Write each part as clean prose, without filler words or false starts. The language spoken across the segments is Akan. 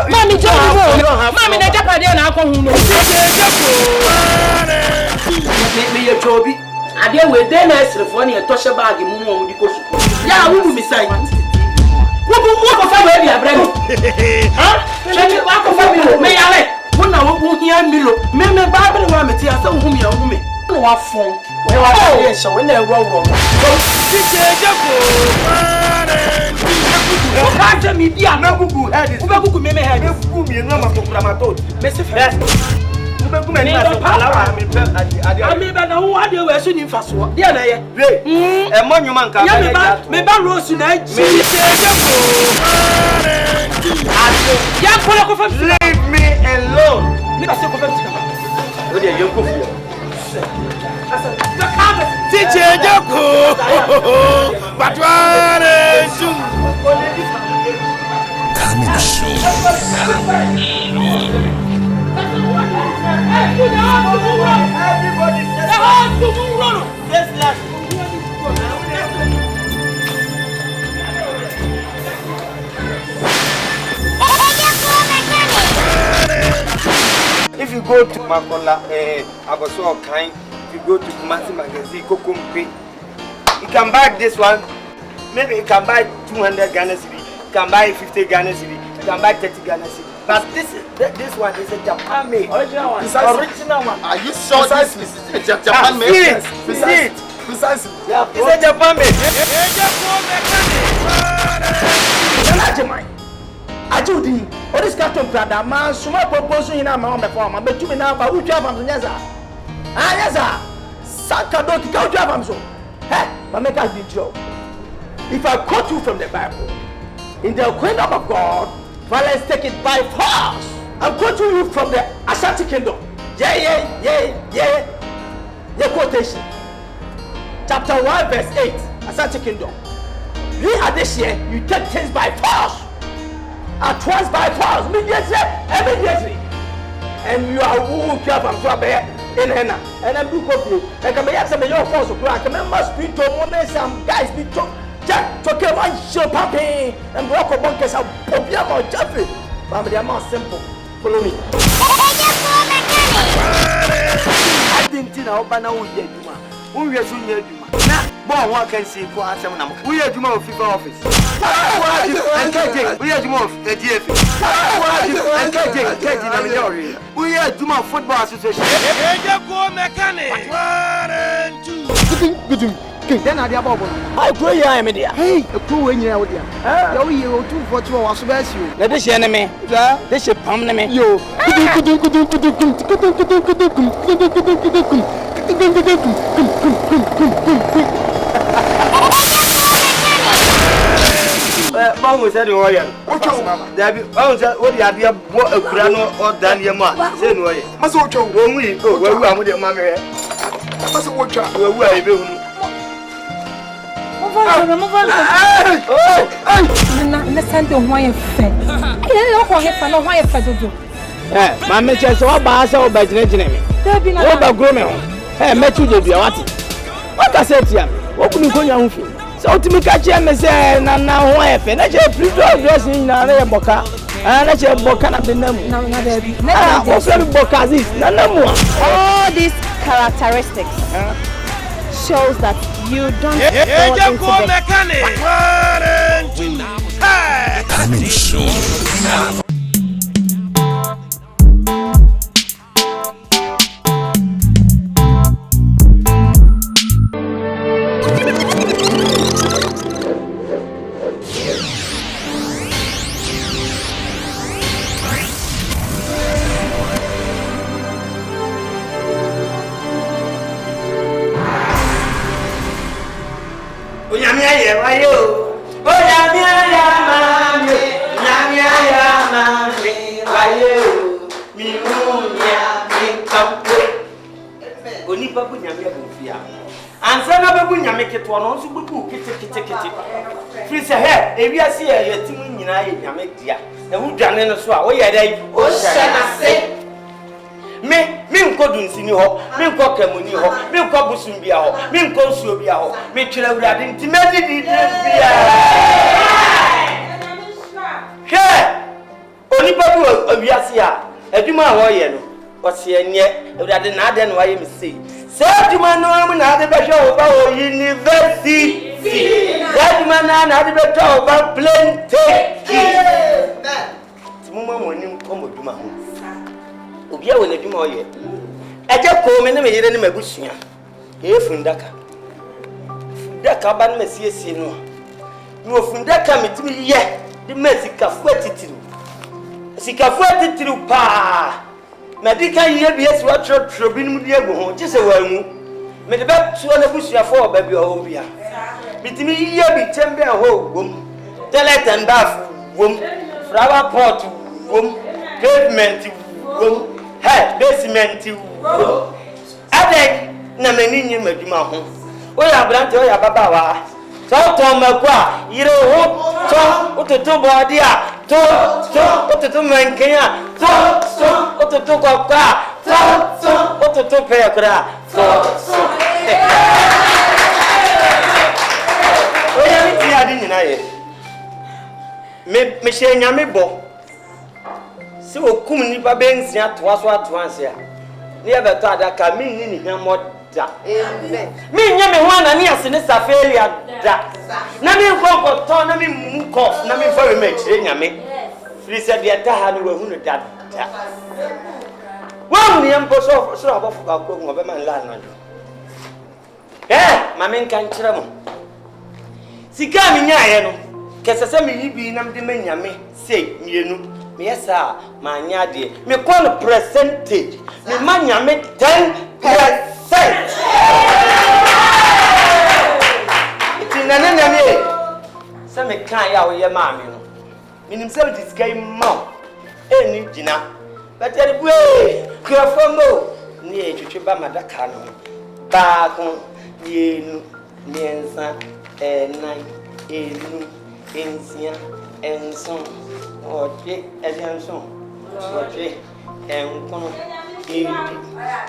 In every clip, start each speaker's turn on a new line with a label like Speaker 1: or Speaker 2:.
Speaker 1: Mommy, Mommy, na Japan na akọ hu no.
Speaker 2: Me ye chobi. Ade we dey na esrefo na ye toshe bag mu mu di ko suko. Ya wu mi sai. Wo ko fa we bi abrem. Ha? Cheke wa ko fa mi lo. Me yale. Wo na wo hia mi lo. Me ba bi wa meti asa hu mi ya hu mi. No wa fon. We wa dey so we na ro. O kaje mi dia na gugu head. Wo be gugu me head. Gugu mi no ma ko kura ma to. Me se fe. Wo be gugu me na so palawa mi pe ade. Ami be na wo ade we so ni mfa so. Dia na ye. We. E mo nwuma nka ba. Me ba rose na ji. Me se ya ko fa. Leave me alone. Me ba se ko fa tika. O de ye ko fi.
Speaker 3: Teacher Joko Batwane Zoom coming soon.
Speaker 4: If you go to Makola, Abaso Kind, if you go to Kumasi Magazine, Kokumpe, you can buy this one. Maybe you can buy 200 Ghana cedi, you can buy 50 Ghana cedi, you can buy 30 Ghana cedi. But this one is a Japan made. Original one. It's original one.
Speaker 3: Are you sure this is a Japan made?
Speaker 4: Yes. See it. Precisely. Yeah, it's a Japan made.
Speaker 2: Ajudi, what is Captain Prada? Man, Suma proposing in our mouth before, but you now, but who drive from Yaza? Ah, Yaza, Sakadoki, go drive from so. Hey, but make us be true. If I quote you from the Bible, in the kingdom of God, violence take it by force. I'm quoting you from the Ashanti kingdom. Yeah. Quotation. Chapter 1, verse 8, Ashanti kingdom. We are this year, you take things by force. At once by force, immediately. And you are who care from Swabaya in Henna. And I'm too coffee. I can make some of your force of crack. I must be to some guys be to Jack to kill my show puppy and walk a bunkers of Popiam or Jeffrey. But they are more simple. Follow me. I didn't know Bana who yet do. Who you soon yet do. Now, one can see for us. We are Juma of FIFA office. We are Juma of the GF. We are Juma Football Association. Then I pray I am there. Hey, a crew in your idea. You 242 was best you. Let this enemy. This ship pump me. You. Báwo ṣe ni wọ́n yẹ? Dàbí báwo ṣe ó di adìẹ bọ́ èkúrá náà ọ̀ dání ẹ̀ mọ́ à ṣé ni wọ́n yẹ? Má sọ wọ́n wọ́n wí wọ́n wú àwọn ọmọdé máa mi rẹ̀. Má sọ wọ́n wú àyè bẹ́ẹ̀ hùn.
Speaker 1: Mo fẹ́ na Sunday wọ́n yẹ fẹ́. Ẹ yẹ kọ́ yẹ fẹ́ náà wọ́n yẹ fẹ́ dodo.
Speaker 2: Màá mi kyerɛ sɛ wɔba ha sɛ wɔba gyinagyina mi. Wɔba goro mi ho. Mɛkyi wo debi a wate. Wɔkasa atia mi. Wɔkunu nkonnwa ho fi. Sɛ wotumi ka kyerɛ me sɛ nana ho ayɛ fɛ. Na kyerɛ pre-dress dress nyinaa na yɛ bɔka. Na kyerɛ bɔka na de nam. Wɔfrɛ me bɔka Aziz. Na nam a.
Speaker 5: All these characteristics shows that you don't fall into the
Speaker 3: coming soon.
Speaker 4: If you see a team in Yamedia, and who done in a swallow, yeah, they all shall say. Me couldn't see you, me cock a money, me cobbusum be out, me consul be out, me chill out intimated. Here, obiasia adwuma ho ye no ose enye ewurade na ade no waye me sei se adwuma no am na ade be hwe ba o university adwuma na ade be to ba plenty mumma mo nim komo dwuma ho obia wo na dwuma ho ye AGYA KOO me na me yire ne magusua efundaka fundaka ba na masiesie no no fundaka metimi ye de masikafu atitiru sikafu atitiru pa medika ye bi esi wa tro binum de egu ho gise wa mu me de ba tuo na busuafo ba bi o bia metimi ye bi tembe ho wom toilet and bath wom flower pot wom pavement wom basement wom adek na mani nyi madwuma ho o ya brante o ya baba wa to makwa yire ho to ototo body a to ototo mankenya to ototo kwakwa to ototo pekra to o ya mi ti adi nyina ye me shenya me bo si okum ni ba bensi atoa so atoanse a ni e beto adaka mi ni hwemoda amen mi nya me ho ana ni ase ne safelia da na mi nkonko to na mi muko na mi fa we me chire nyame free se de ta ha no wahunu da wa mi empo so abofu ka ko ngo be man la na do ma men kan chire mo sika mi nya ye no kese se mi yibi na me de manyame sei mienu me yesa ma nya de me call percentage me manyame 10%. Nana nyame se me kan ya wo ye ma me no minim se diskai ma eni gina but ya bu krafomo ni etwetwe ba madaka no ba ko yenu miensa nine enu ensia enson oje elianson oje enkono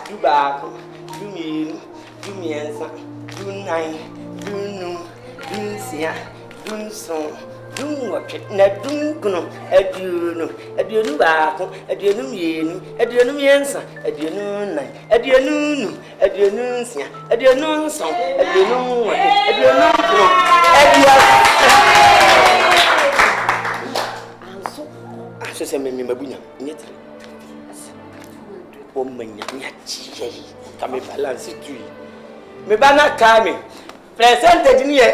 Speaker 4: duba ko dumienu dumiensa dunai dunu dunsia dunson dunwoche na dunkuno aduonu baako aduonu mienu aduonu miensa aduonu nai aduonu nu aduonu nsia aduonu nson aduonu woche aduonu kuno anso se me mabunya nyetre o manya nyachi kame balance tu me bana kame percentage ni 3.2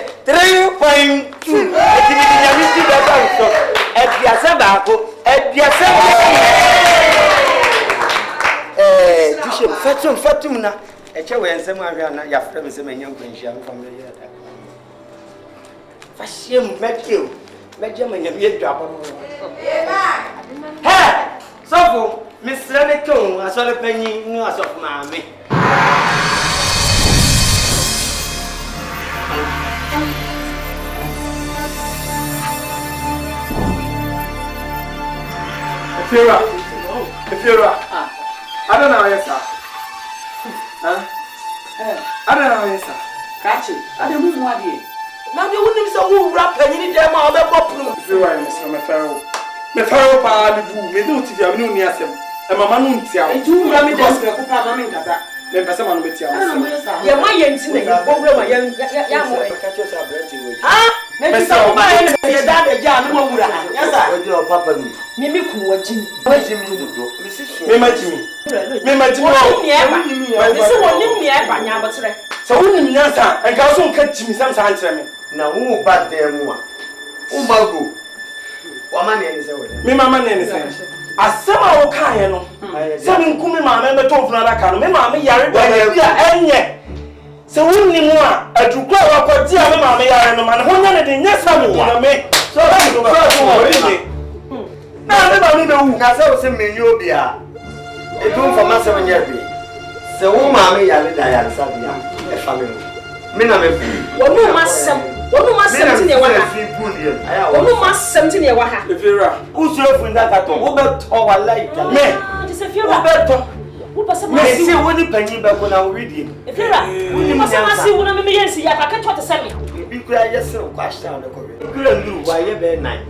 Speaker 4: etimi nyami ti da so ebiasa baako ebiasa tishe fatum na eche we nsem ahwa na ya fra me se manya nkwanhia mfa me ya da fashem meteo meje manya me adwa abo ha sofo misra ne kon asole panyi ni asofu maame If you're I don't know, yes, sir. I don't know, yes, sir. Catch it. I don't know what it is. Now you wouldn't so who rap and you need them all the bottom. If you are Mr. Mefaro, Papa, me do to you, no near him. And my man won't tell you. Let me just go to Mamma. Never someone with you. You're my young thing, my young catch yourself. Maybe some man, that a jam, no more. Yes, sir. Your papa, Mimi, watching. So, wouldn't you answer? And Gasson catch me some answer. Now, who bad there more? Oh, Bago. Woman is away. Me, mamma, is as some of Kayano. Some Kumi, mamma, told Narakan, me, mamma, Yari, so wouldn't you want a to grow up or dear mamma, and one anything, yes, I mean, so now, I don't know, Nassau, you be a room for Master and Yerby. So, mamma, Yari, Sabia, a family. Mina, no master, no master, something you want. If you're who's your that at all, but our light, man, just a few better. Who was a see only penny back when I read him. If you must see one of me, see, I can't try to send me. You cry yourself, crash down the corridor. You couldn't do why you're very nice.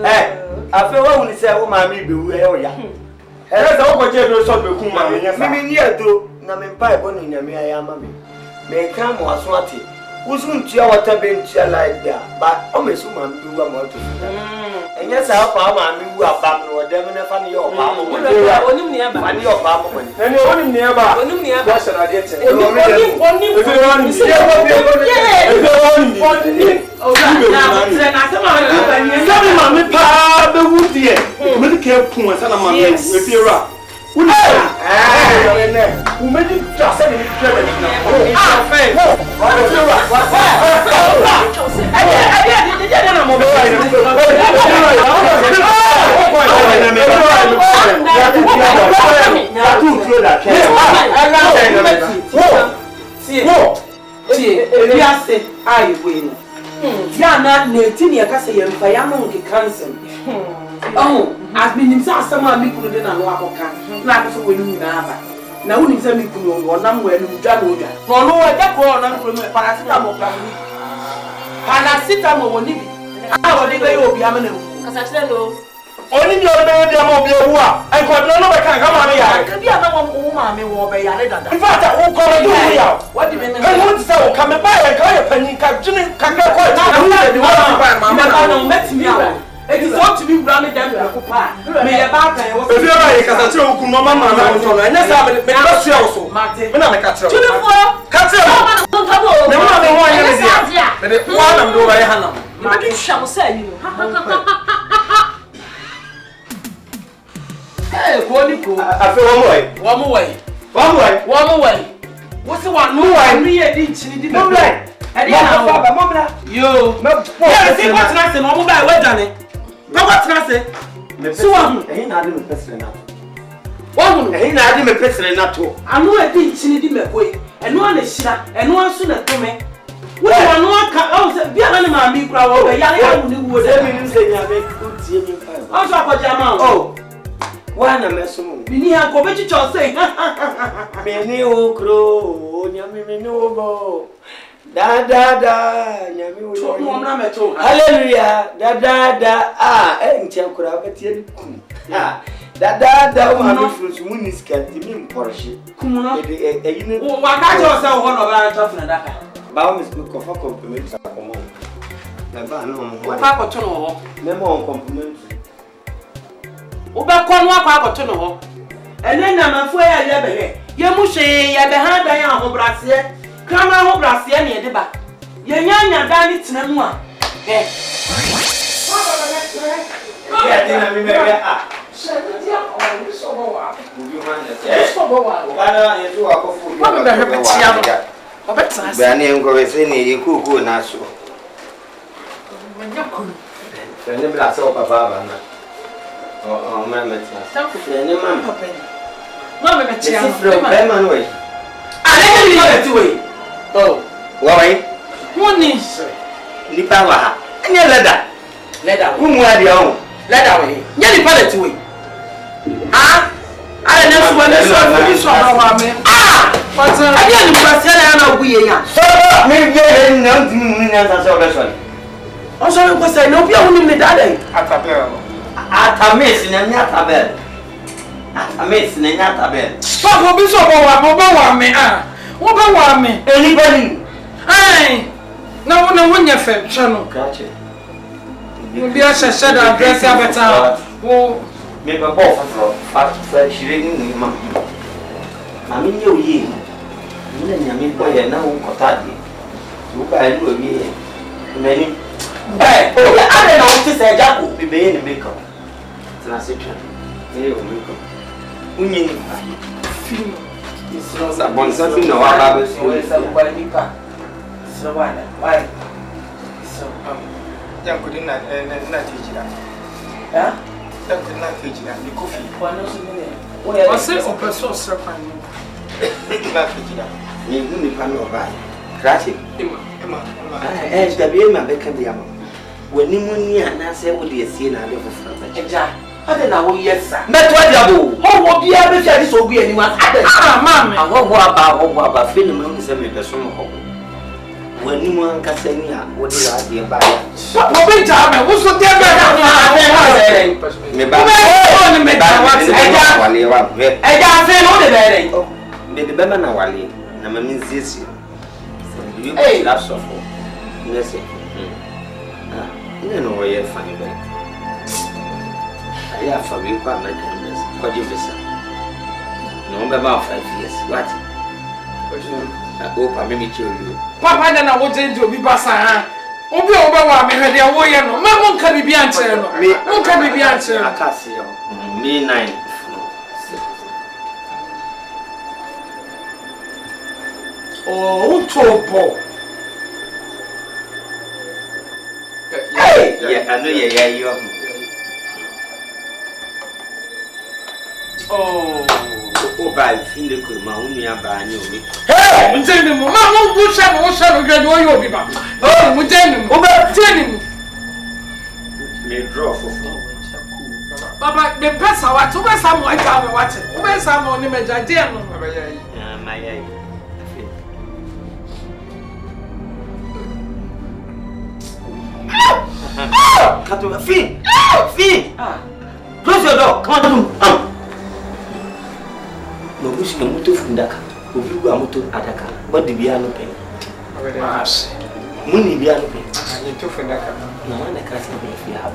Speaker 4: Eh, Afa wa woni say wo ma me be wu e o ya.
Speaker 2: Esa wo ko je do so be ku ma me nya sa.
Speaker 4: Me ni aduro na me mpa e bo no nyame ya ma me. Me kan mo aso ate. Usun tia wata be ntia like that. But o me so ma me wu ma to. Enya sa pa ma me wu abam no dem na fa ne yo pa mo.
Speaker 5: Onim ni aba.
Speaker 4: Fa ne yo pa mo mo.
Speaker 2: Ene onim ni aba.
Speaker 5: Onim ni aba.
Speaker 2: Ba sha na de te.
Speaker 5: Onim.
Speaker 2: Sabi ma me pa be wu die. Me ke pun sa na ma me efiera. Uni umedi trasa ni trebe ni na. Ah fe.
Speaker 6: Oh, as been himself someone me could na no akoka na so we nu na aba na woni se me kunu wo nam we nu dwa no dwa no no we da ko na ko me paracetamol kra ni paracetamol woni bi a wo de be obi amana wu
Speaker 5: Kasa chire no.
Speaker 2: Oni ni o be de am obi ewu a en ko no be kan ka ma me ya
Speaker 6: ka bi ana wo ma me wo be ya le dada
Speaker 2: in fact wo ko do wu ya
Speaker 6: what do you mean
Speaker 2: kan wo say wo ka me ba ya ka ya pani ka jini ka ka ko na wu de wo ba ma
Speaker 6: ma no metimi awo. It is up to me brand them to pa. Me e ba kan wo.
Speaker 2: If you are kasa tire oku no mama na won so no enya sa me ba su ya so me na me ka tire
Speaker 5: Tunifo.
Speaker 2: ka tire me ma me ho anya me dia me de wa na me do ba ya hanam
Speaker 5: Ma ke hwa mo say you.
Speaker 6: Eh, ko ni ko.
Speaker 2: afi wo mo e
Speaker 6: Wo mo we.
Speaker 2: wo mo e
Speaker 6: Wo se wa no wa ni e di nchini di me. E di na wo.
Speaker 2: mo bra
Speaker 6: Yo.
Speaker 2: me po
Speaker 6: Yeah, see what na say no mo ba we dwane. But what can I say? So what?
Speaker 4: Ehin na ade me pesre na.
Speaker 6: What?
Speaker 4: Ehin na ade me pesre na to.
Speaker 6: Anu e di nchini di mekoi. Enu ana hira, enu anso na tome. Wo anu aka, o se bia na ma mi kura wo be ya ya mu ni wo
Speaker 4: Se
Speaker 6: de.
Speaker 4: mi ni se nya me ku tie mi fa.
Speaker 6: Anso akọja ma o.
Speaker 4: Oh. Wa na me so mu.
Speaker 6: Bi ni ha ko be chicho say.
Speaker 4: Me ni o kro, nya me ni o go. Da nya me o yo.
Speaker 6: Mo na me to.
Speaker 4: Hallelujah. Da ah ntia kura ba tie ni ku. Ah. Da o ma me frusu mu ni skanti mi mporhye.
Speaker 6: Kumuno.
Speaker 4: E yi
Speaker 6: Wo wa ka jo say ho no ba to funa daka.
Speaker 4: Ba o mi ko fa compliment sa ko mo. Na ba na mo.
Speaker 6: Wo pa ko to no ho.
Speaker 4: Me mo compliment.
Speaker 6: Wo ba ko no akwa ko to no ho. Ene na manfo ya ya be he. Ye mu hwe ya be ha dan ya ho brase. Krama ho brase na ye de ba. Ye nya dan ni tena mu a. He.
Speaker 4: Ya dina mi me ah.
Speaker 6: Ah, I don't know when this one ah, but I didn't know we are.
Speaker 4: So, maybe no so
Speaker 6: Also, because I know you're only made that.
Speaker 4: Atamis na nyatabel. Atamis na nyatabel.
Speaker 6: Fuck, what be so about me? Ah, what about me?
Speaker 4: Anybody?
Speaker 6: Hey, no one your fam channel.
Speaker 4: Catch it.
Speaker 6: You be a shadow address avatar. Oh,
Speaker 4: Maybe a ball for she didn't mamma. I mean, you ye. You mean, boy, and now Cotadi. You buy a year. Many. Hey, I don't know what to say. Jack will be being a bacon. Transition. Here we go. Union. It's not one something. No, I have a so
Speaker 6: so why? So,
Speaker 2: Young could not teach that.
Speaker 6: yeah?
Speaker 2: Young could not teach that. The coffee.
Speaker 6: What's it? Open source, sir.
Speaker 2: Not teach that.
Speaker 4: You need to know about crashing.
Speaker 2: Emma.
Speaker 4: And the baby, my back can be a man. When you money and I say, what do you see in a little friend?
Speaker 6: I don't know, yes, sir.
Speaker 4: That's what you do.
Speaker 6: How will be able to this will be anyone? Ah, mamma.
Speaker 4: I hope about feeling on the same person. When you want Cassania, what do you idea by?
Speaker 6: What will be time? What's the devil? there.
Speaker 4: Oh, the Bema Wali, Namamin Zisi. You last of all. Yes, you know where you're funny. I have for me, but my goodness, what you miss? No, about 5 years. What? I hope I may meet you.
Speaker 1: Papa, then I will tell you to be Bassa. Obi oba me hwede wo ye no ma mo nka bibia nkyere no mo nka bibia nkyere
Speaker 4: akase yo me 9
Speaker 6: oh utopo
Speaker 4: hey yeah I know yeah you oh oba finde ko ma unu ya ba anya omi
Speaker 1: hey nteni mo ma mo bu sha mo sha no gade wo ye obi ba oh mo teni mo oba teni mo
Speaker 4: me draw for
Speaker 1: baba me pesa wa to be sa mo aja me wate wo be sa mo ni me jaje no baba yayi
Speaker 4: ma yayi Kato fi close your door come on no bush no moto fundaka obi gu amoto adaka but the bia no pen
Speaker 1: yes
Speaker 4: muni bia no pen
Speaker 1: ani to fundaka
Speaker 4: na wana ka se be fi ha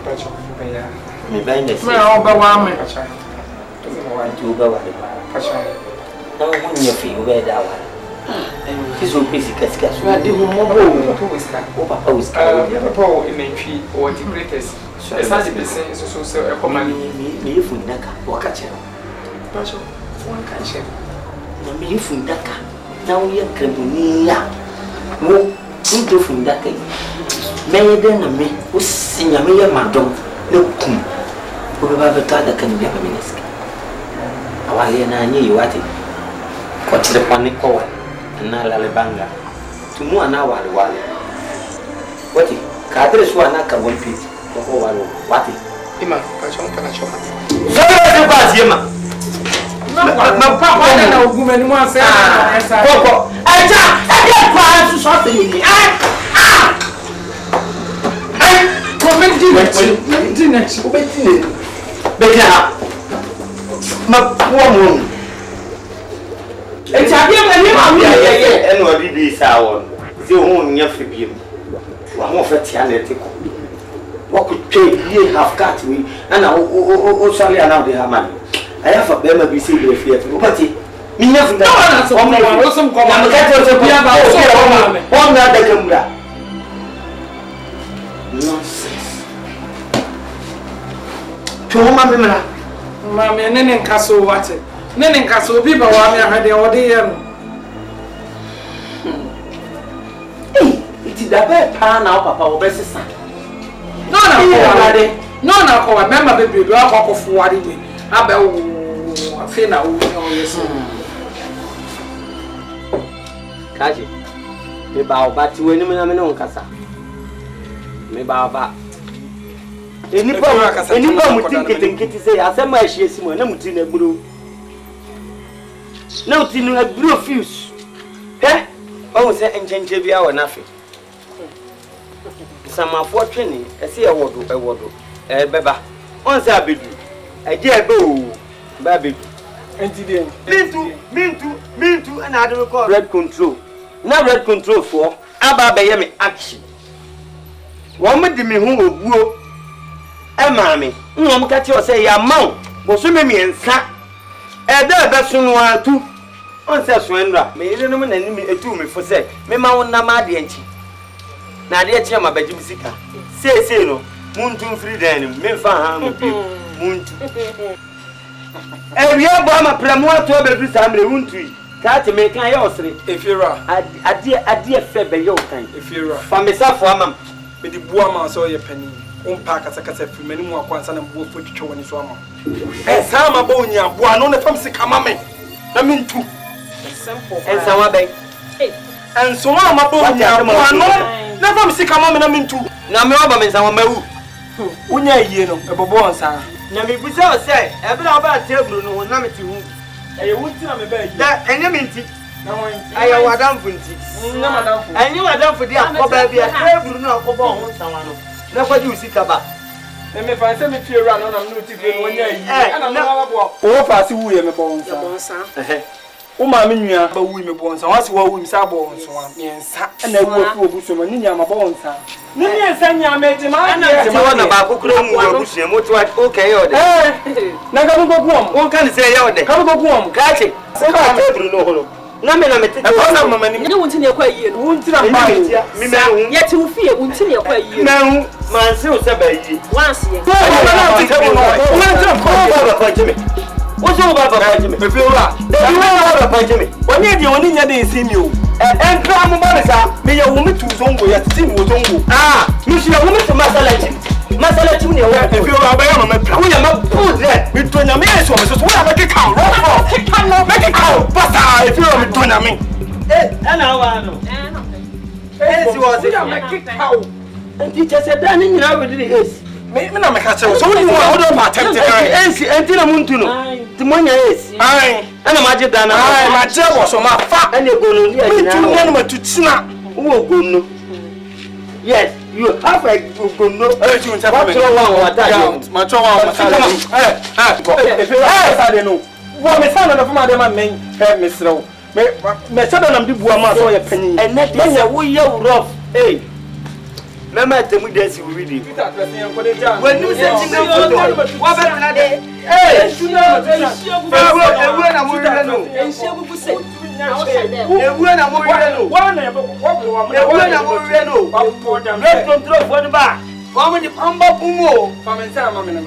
Speaker 1: pacho be ya
Speaker 4: me bai ne
Speaker 1: me o ba wa me
Speaker 4: to me wa ju ba wa
Speaker 1: pacho
Speaker 4: na wo nya fi o be da wa kiso pesi kasika so
Speaker 1: ade ho mo bo to wiska
Speaker 4: o papa wiska
Speaker 1: ya papa o ementwi o TYPEWRITERs esa de pesen so e ko mani
Speaker 4: me fundaka wakache
Speaker 1: pacho won kan che
Speaker 4: na me fundaka na wo ye kremoniya wo ndo fundaka me yede na me o sinya me ye madom le kum o be ba beta da kan bia me neska awale na anyi yiwate ko tire kwani ko wa na lale banga tumu ana wale wati ka adre so ana ka won page ko wale wati
Speaker 1: ima pacho kana choma
Speaker 4: so be ba tiema
Speaker 1: ma papa na ogumani mo ase esa
Speaker 6: Papa, aja, e kwa su so te ni.
Speaker 1: Comedy next.
Speaker 4: obetine be ya ma po mo
Speaker 6: E cha bia me ma wi ye.
Speaker 4: eno odi bi sa won se ho nya fe biem wa mo fe tia na etiko wa ku twe ye half cut we ana o sale ana de ha man aya fa be ma bi se be fie fe obati mi nya funda
Speaker 1: na so ko wa so ko
Speaker 4: na ka to so bia ba o so o na da kamura nonsense to ma me mra
Speaker 1: ma me nene nkaso wate nene nkaso obi ba wa me ahade o de ye no
Speaker 6: Iti da be pa na papa wo be sesa.
Speaker 1: no na ko wa de no na ko wa member be do akoko ware we abe wo afi na wo no yes
Speaker 4: kaje me ba ba ti weni na me no nkasa me ba ba enipa mutinketenketi se asema ahie simo na muti na gburu na uti no agburu fuse o se enchenche bia wo na fe samafo twene ese ewodo beba on se abedu eje ebe o ba bedu
Speaker 1: entity mintu
Speaker 4: and I don't call red control. Now red control for aba be me action. One me di me hu obuo. E maame, nwom ka ti o say ya maw, bo so me miensa. E da be so no atu. On say so enra, me ire no na ni etu me fo say, me ma won na ma de enchi. Na de echi ma bagim sika. Say no, muntu free dan me fa ha mo bi. Muntu. E wi abo ma pramu atu obedu samre muntu. Ka ti me kan ye osre.
Speaker 1: efira
Speaker 4: Ade fe be ye o kan.
Speaker 1: efira
Speaker 4: Fa me safo amam.
Speaker 1: me di bua ma so ye pani umpa kasa filmani mu akwansa na mbuo fo twitwe woni so ama e sama ba onya bua no ne fam sika mame na mintu simple
Speaker 4: En sawa be.
Speaker 1: en so ma ba onya bua no ne fam sika mame na mintu
Speaker 4: Na me oba me sawa mawu.
Speaker 1: unya yie no e bobo onsa
Speaker 4: Na me busa o say, e be na oba table no na me ti hu.
Speaker 1: e wunti na me ba yie
Speaker 4: Da enye me nti.
Speaker 1: na wonti
Speaker 4: Aya wadam funti.
Speaker 1: na madam fu
Speaker 4: Enye wadam fu dia ko ba bia table no ko ba ho sawa no. Na kwa di usika ba.
Speaker 1: me fancy me fear run on am no TV when you na na bo o fa si wu ye me bonsa o ma me nua ba wu me bonsa wa si wa wu mi sa bonso wa miensa na wu afu obuso ma ni nya ma bonsa ni miensa nya me je ma na
Speaker 4: ti wa na ba kokoro mu obuso mo ti wa okay yo de
Speaker 1: na ga go ku am
Speaker 4: won kan say yo de
Speaker 1: ka go ku am
Speaker 4: ka che se ba tebru no holo na me tete
Speaker 1: na mama ni
Speaker 5: wunti ne kwa yie no
Speaker 1: wunti na mba
Speaker 4: mi me hu
Speaker 5: ye ti wo fie wunti ne kwa yie
Speaker 4: me hu man se o se ba yi
Speaker 5: once ye
Speaker 4: What's your baba Jimmy? Me feel right. You know what Jimmy? When you do only need to see you. And come on, me your woman to Zongo, yet team was Zongo. Ah, you see a woman to Masalachi. Masalachi, you know, if you are a man, we are not good there. Between a man, so what I make it count. Make it count. But if you are between a me. And I know. Yes, you was it. Make it count. And teacher said, then you know, it is. Me na me catch so you want to attempt it entina muntu no timonya yes ai ana maje dana ai maje wo so ma fa ene gonu ni ajina muntu no ma tutina wo gonu yes you have a gonu eh you nta fa me ma tro wa sade no wo me sana na fa ma de ma men me srew me sada na mdi bua ma so ye panyin ene de se wo ye rough eh Mama temu dance we read it. When you say things what better na dey? Eh, ewu na mo ri no. Ewu na mo ri no. Wa na mo ri no. Let's control for the back. Wa me pamba bumo. Famensa ma me na.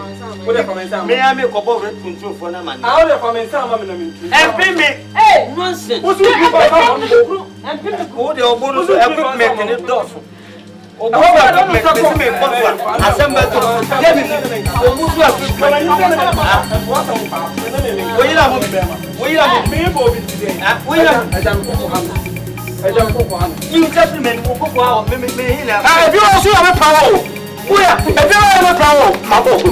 Speaker 4: Wo dey famensa. Me ya me ko bo red control for na man. Ah, wo dey famensa ma me na me. Empe me. Eh, nonsense. Wo su ku ba ma mo. Empe me ko dey obono so equipment ni doso. Oh, I don't know what me assemble to get me. You gentlemen will go out. If you also have a power, if you have a power, my book.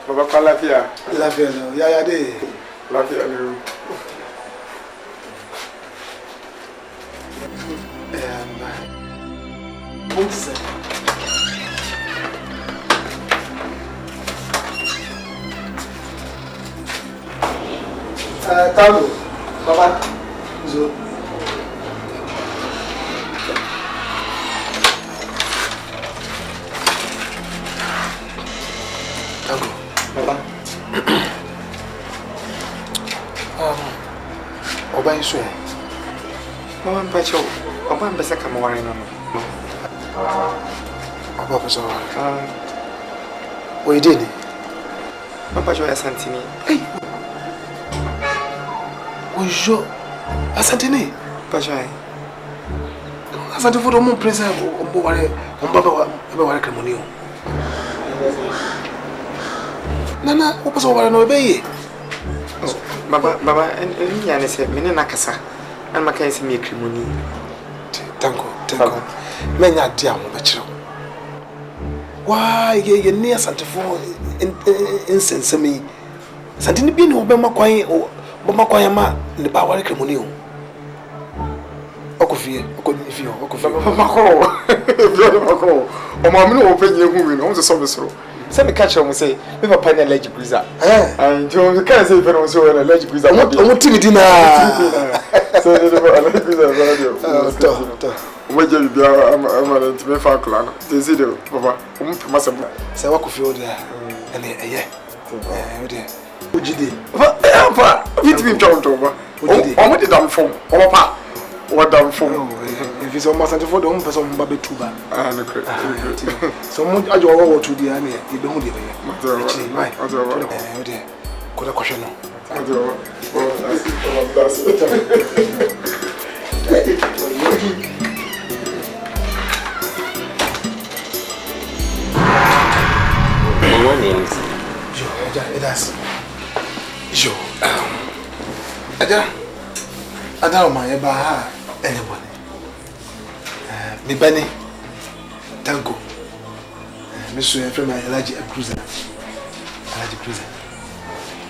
Speaker 7: Baba kwa lafia.
Speaker 2: Lafia no. Ya de.
Speaker 7: Lafia no.
Speaker 2: Bumse. Tango. Baba. Zo. Tango. Baba. Oba iso.
Speaker 7: Mama mpacho. Oba mbesa kama wari no.
Speaker 2: Oba pesa wari. Oide ni.
Speaker 7: Mpacho ya santini.
Speaker 2: Hey. Ojo. Asantini.
Speaker 7: Mpacho ai.
Speaker 2: Asante fodo mon prince ombo wari wari kremonio. Nana, opa so wari no beye.
Speaker 7: Baba, eni ya ne se mene nakasa. An makai se me krimoni.
Speaker 2: Tanko. Menya dia mo be kire. Wa ye ne asante fo insensemi. Asante ni bi ne obema kwan ma ne ba wari kremoni o. Okofie.
Speaker 7: Mako. O ma me no openye hu mi no, o so besoro. Se me catch am say me papa na allergic visa. And you can say for so an allergic visa.
Speaker 2: O mutimi dina.
Speaker 7: So the allergic visa. Omaje bia ama ntime fa kula no. Tezi de papa, ompema se
Speaker 2: Se wa ko fi odi a. Ele eye. Odi. Ojide. Papa,
Speaker 7: bitimi ntwa ba. Omo de dam fom. Omo pa. O dam fom.
Speaker 2: If it's almost at for the home person ba betuba.
Speaker 7: Ah, no correct.
Speaker 2: So mo ajo wo to di ani e be hu de be.
Speaker 7: Right.
Speaker 2: Odi. Ko da kwhwe no.
Speaker 7: That's
Speaker 4: What name is
Speaker 2: it has. Jo. Ada ma ye ba ha anybody. Me bani tango. Me so e from AGYA KOO.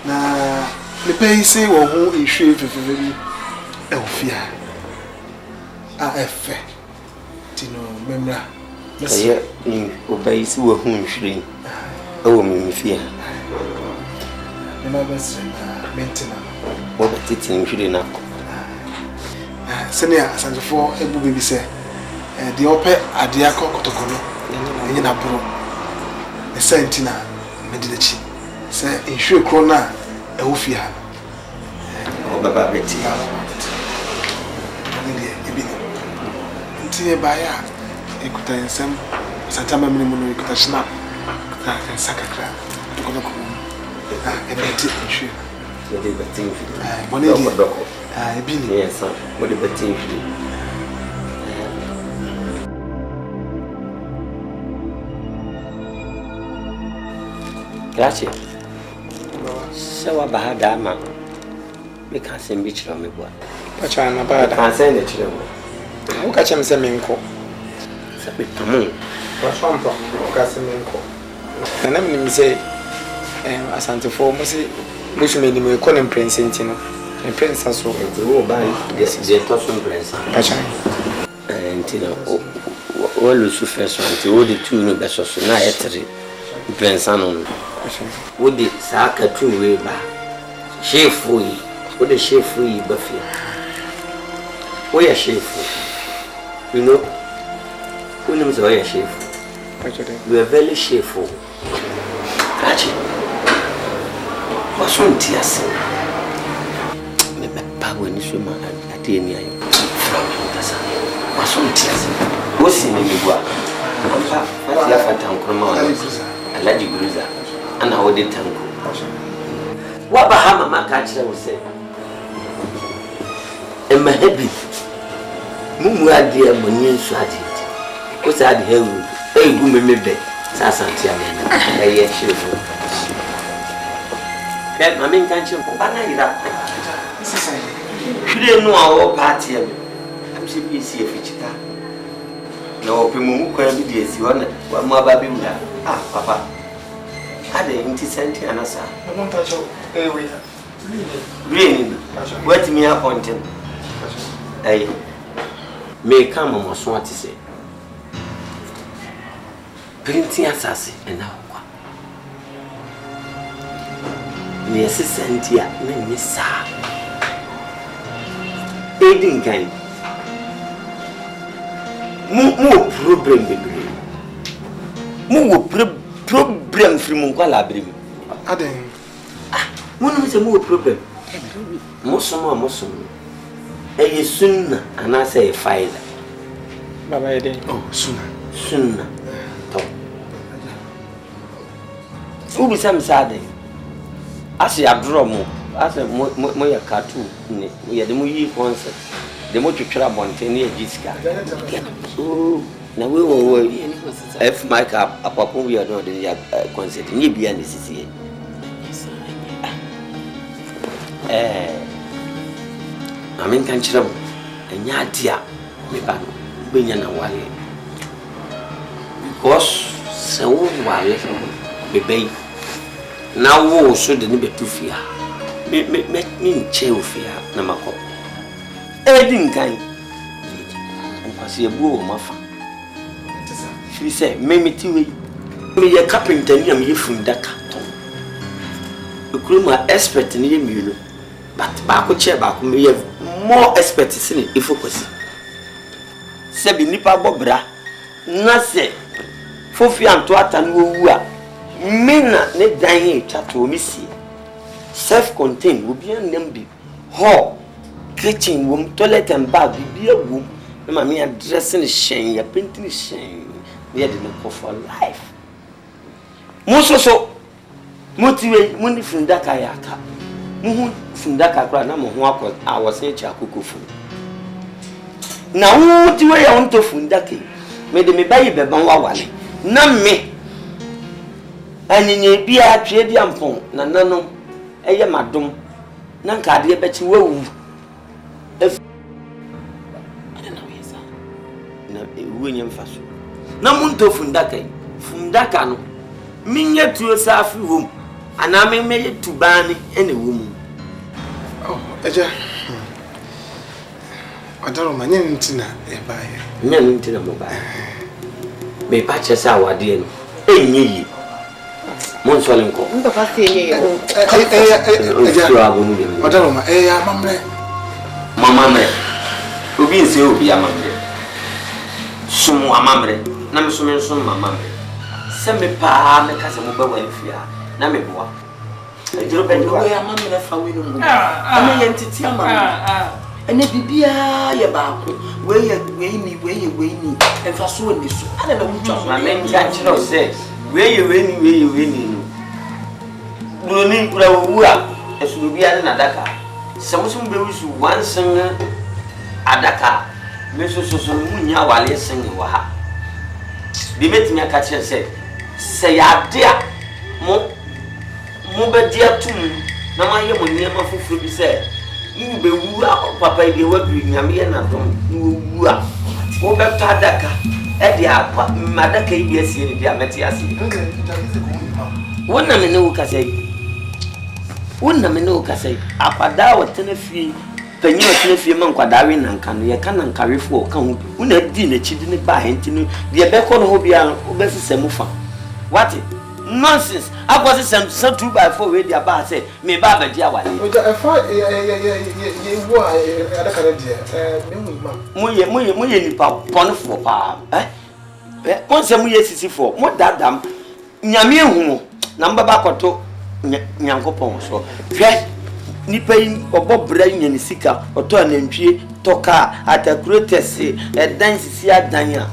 Speaker 2: Na me pay say wo ho ehwe fefefe bi e ofia. AF. Tino memra.
Speaker 4: Aye, ni obey si wo hu nhwire. Ewo me fia.
Speaker 2: Me ma best maintain.
Speaker 4: Wo betiti nhwire na.
Speaker 2: Senior asanjefo ebu baby say the ope ade akokotokolo enye na bro. E sentina medidachi. Say ehwe kro na e wo fia.
Speaker 4: O baba beti.
Speaker 2: Nti e baya ekuta ensem santama mini muno ekuta snap ka sakakra to ko e beti ehwe.
Speaker 4: Wo de beti nhwire.
Speaker 2: Money di. Ebi ni.
Speaker 4: Yes, wo de beti nhwire. Grazie. Se wa bahada ama me ka sem bi chiro me bua.
Speaker 1: Pacha na bahada.
Speaker 4: Ka sem de chiro mo.
Speaker 1: Wo ka chem se me nko.
Speaker 4: Se be tamu.
Speaker 1: Wa swampa wo ka se me nko. Na na me say asante fo mo se musu me ni me ko ne prince ntino. Ne prince so
Speaker 4: Wo ba de to so prince.
Speaker 1: pacha.
Speaker 4: Ntino o lu su feso anti o de tu no be so so na etere prince anon. Wo de sa ka tu we ba. Chefu yi. Wo de chefu yi ba fi. Wo ya chefu. You know, when you say chef, you are very cheful. Rachi, what's on tears? Me power in this woman at the end. What's on tears? What's in the world? I'm a tank, a large bruiser, and I would tank. What about my catcher will say? And my heavy. Mumu adia monye nsu aditi. Ko sa ade hewu. Egu memebe. Sa santia me. Eye shefu. Ke ma me nkan chim ba na ira. Hwire no a wo party am. Am se bi esi efichita. Na wo pe mumu kwa bi de esi wona. Wa mu aba bi wula. Ah papa. Ade nti senti anasa.
Speaker 1: No tacho we.
Speaker 4: Really? What me appointed? Aye. Me come on so what say. Printing assassin and now. Me assistant here, me miss aiding kind. More problem baby. More problem from Mungala baby.
Speaker 2: Aden.
Speaker 4: One is a more problem. Muslim. A soon and I say file.
Speaker 1: Baba ede.
Speaker 2: Oh, sooner.
Speaker 4: Top. Who be some sad? I say a drum, as a moya cartoon, we are the movie concert. The motor trap on 10 years Jessica. Oh, now we will F Mike up upon we are not in the concert. You be an CCA. I mean, can't you know? And Yadia, me ban, Binya Wally. Because so wale, baby. Now, wo should the nibble to fear. Make me chill fear, Namako. Edding kind. And was a boo, Muffa. She said, Mammy Tiwi, me a carpenter near me from that carton. The crew my expert in you. But back chair back me have more expertise in it if focus. se bi nipa bobra na se fofi anto atan wo wu a mina ne dan he twato mi sie self contained obi an bi ho kitchen wom toilet and bath bi wom na ma me dressing shen ya painting shen we dey no for life musoso motiwe muni fundaka yaka muhu fundaka kra na mo ho akọ awose echi akokofu na motiwe ya onto fundaka me de me bayi beban wawale na me anyenye bia atwe bia mpon na nanom eye madom na nkade bechi wawu na ewenye mfaso na munto fundaka no minye tuo safi wom ana me meye tubani ene wom
Speaker 7: eja adaro manye ntina e baaye
Speaker 4: nye ntina mo baaye be pa chesa awade no enye yi mon so lenko
Speaker 5: Nda fa se enye yo.
Speaker 7: eja adaro ma ya mamre
Speaker 4: obi nse obi ya mamre sumu amamre na me sumu sumu mamre se me pa me ka se mo ba wa fia na me boa ejiro benjo
Speaker 6: we amamre fa we no mu ame ye ntiti amamre ene bibia ye baako we ni enfa so ni so ana na mu twa
Speaker 4: na me ntia chiro se we ni no ni kura wu a esuru bia na daka se mo so be wisu wansen adaka me so mu nya wale sen wa ha bi metimi akache se ya dia mo be dia tum na ma ye mo niema fufuru bi se mu be wu a papa bi wa bi nyame ye na dom wu a wo be ta adaka e dia apa madaka yi bi asie ni dia meti asie wonna me ne wo kasai apada wa tenafie panyi wa tenafie man kwadawe nanka no ye kana nkarefo ka ho wona di na chidi ne ba henti no de be ko no ho bia wo be sesemu fa what nonsense akwase sem 2x4 we dia ba say me ba ba dia wale
Speaker 7: oja efa ye wo adaka na dia me
Speaker 4: mo ye nipa ponfo pa mo se mo ye sisifo mo dadam nyame ehu na mbaba koto nyankopon so hwe nipa obobra nya ni sika oto anantwie toka AKWAS edan sisi adan a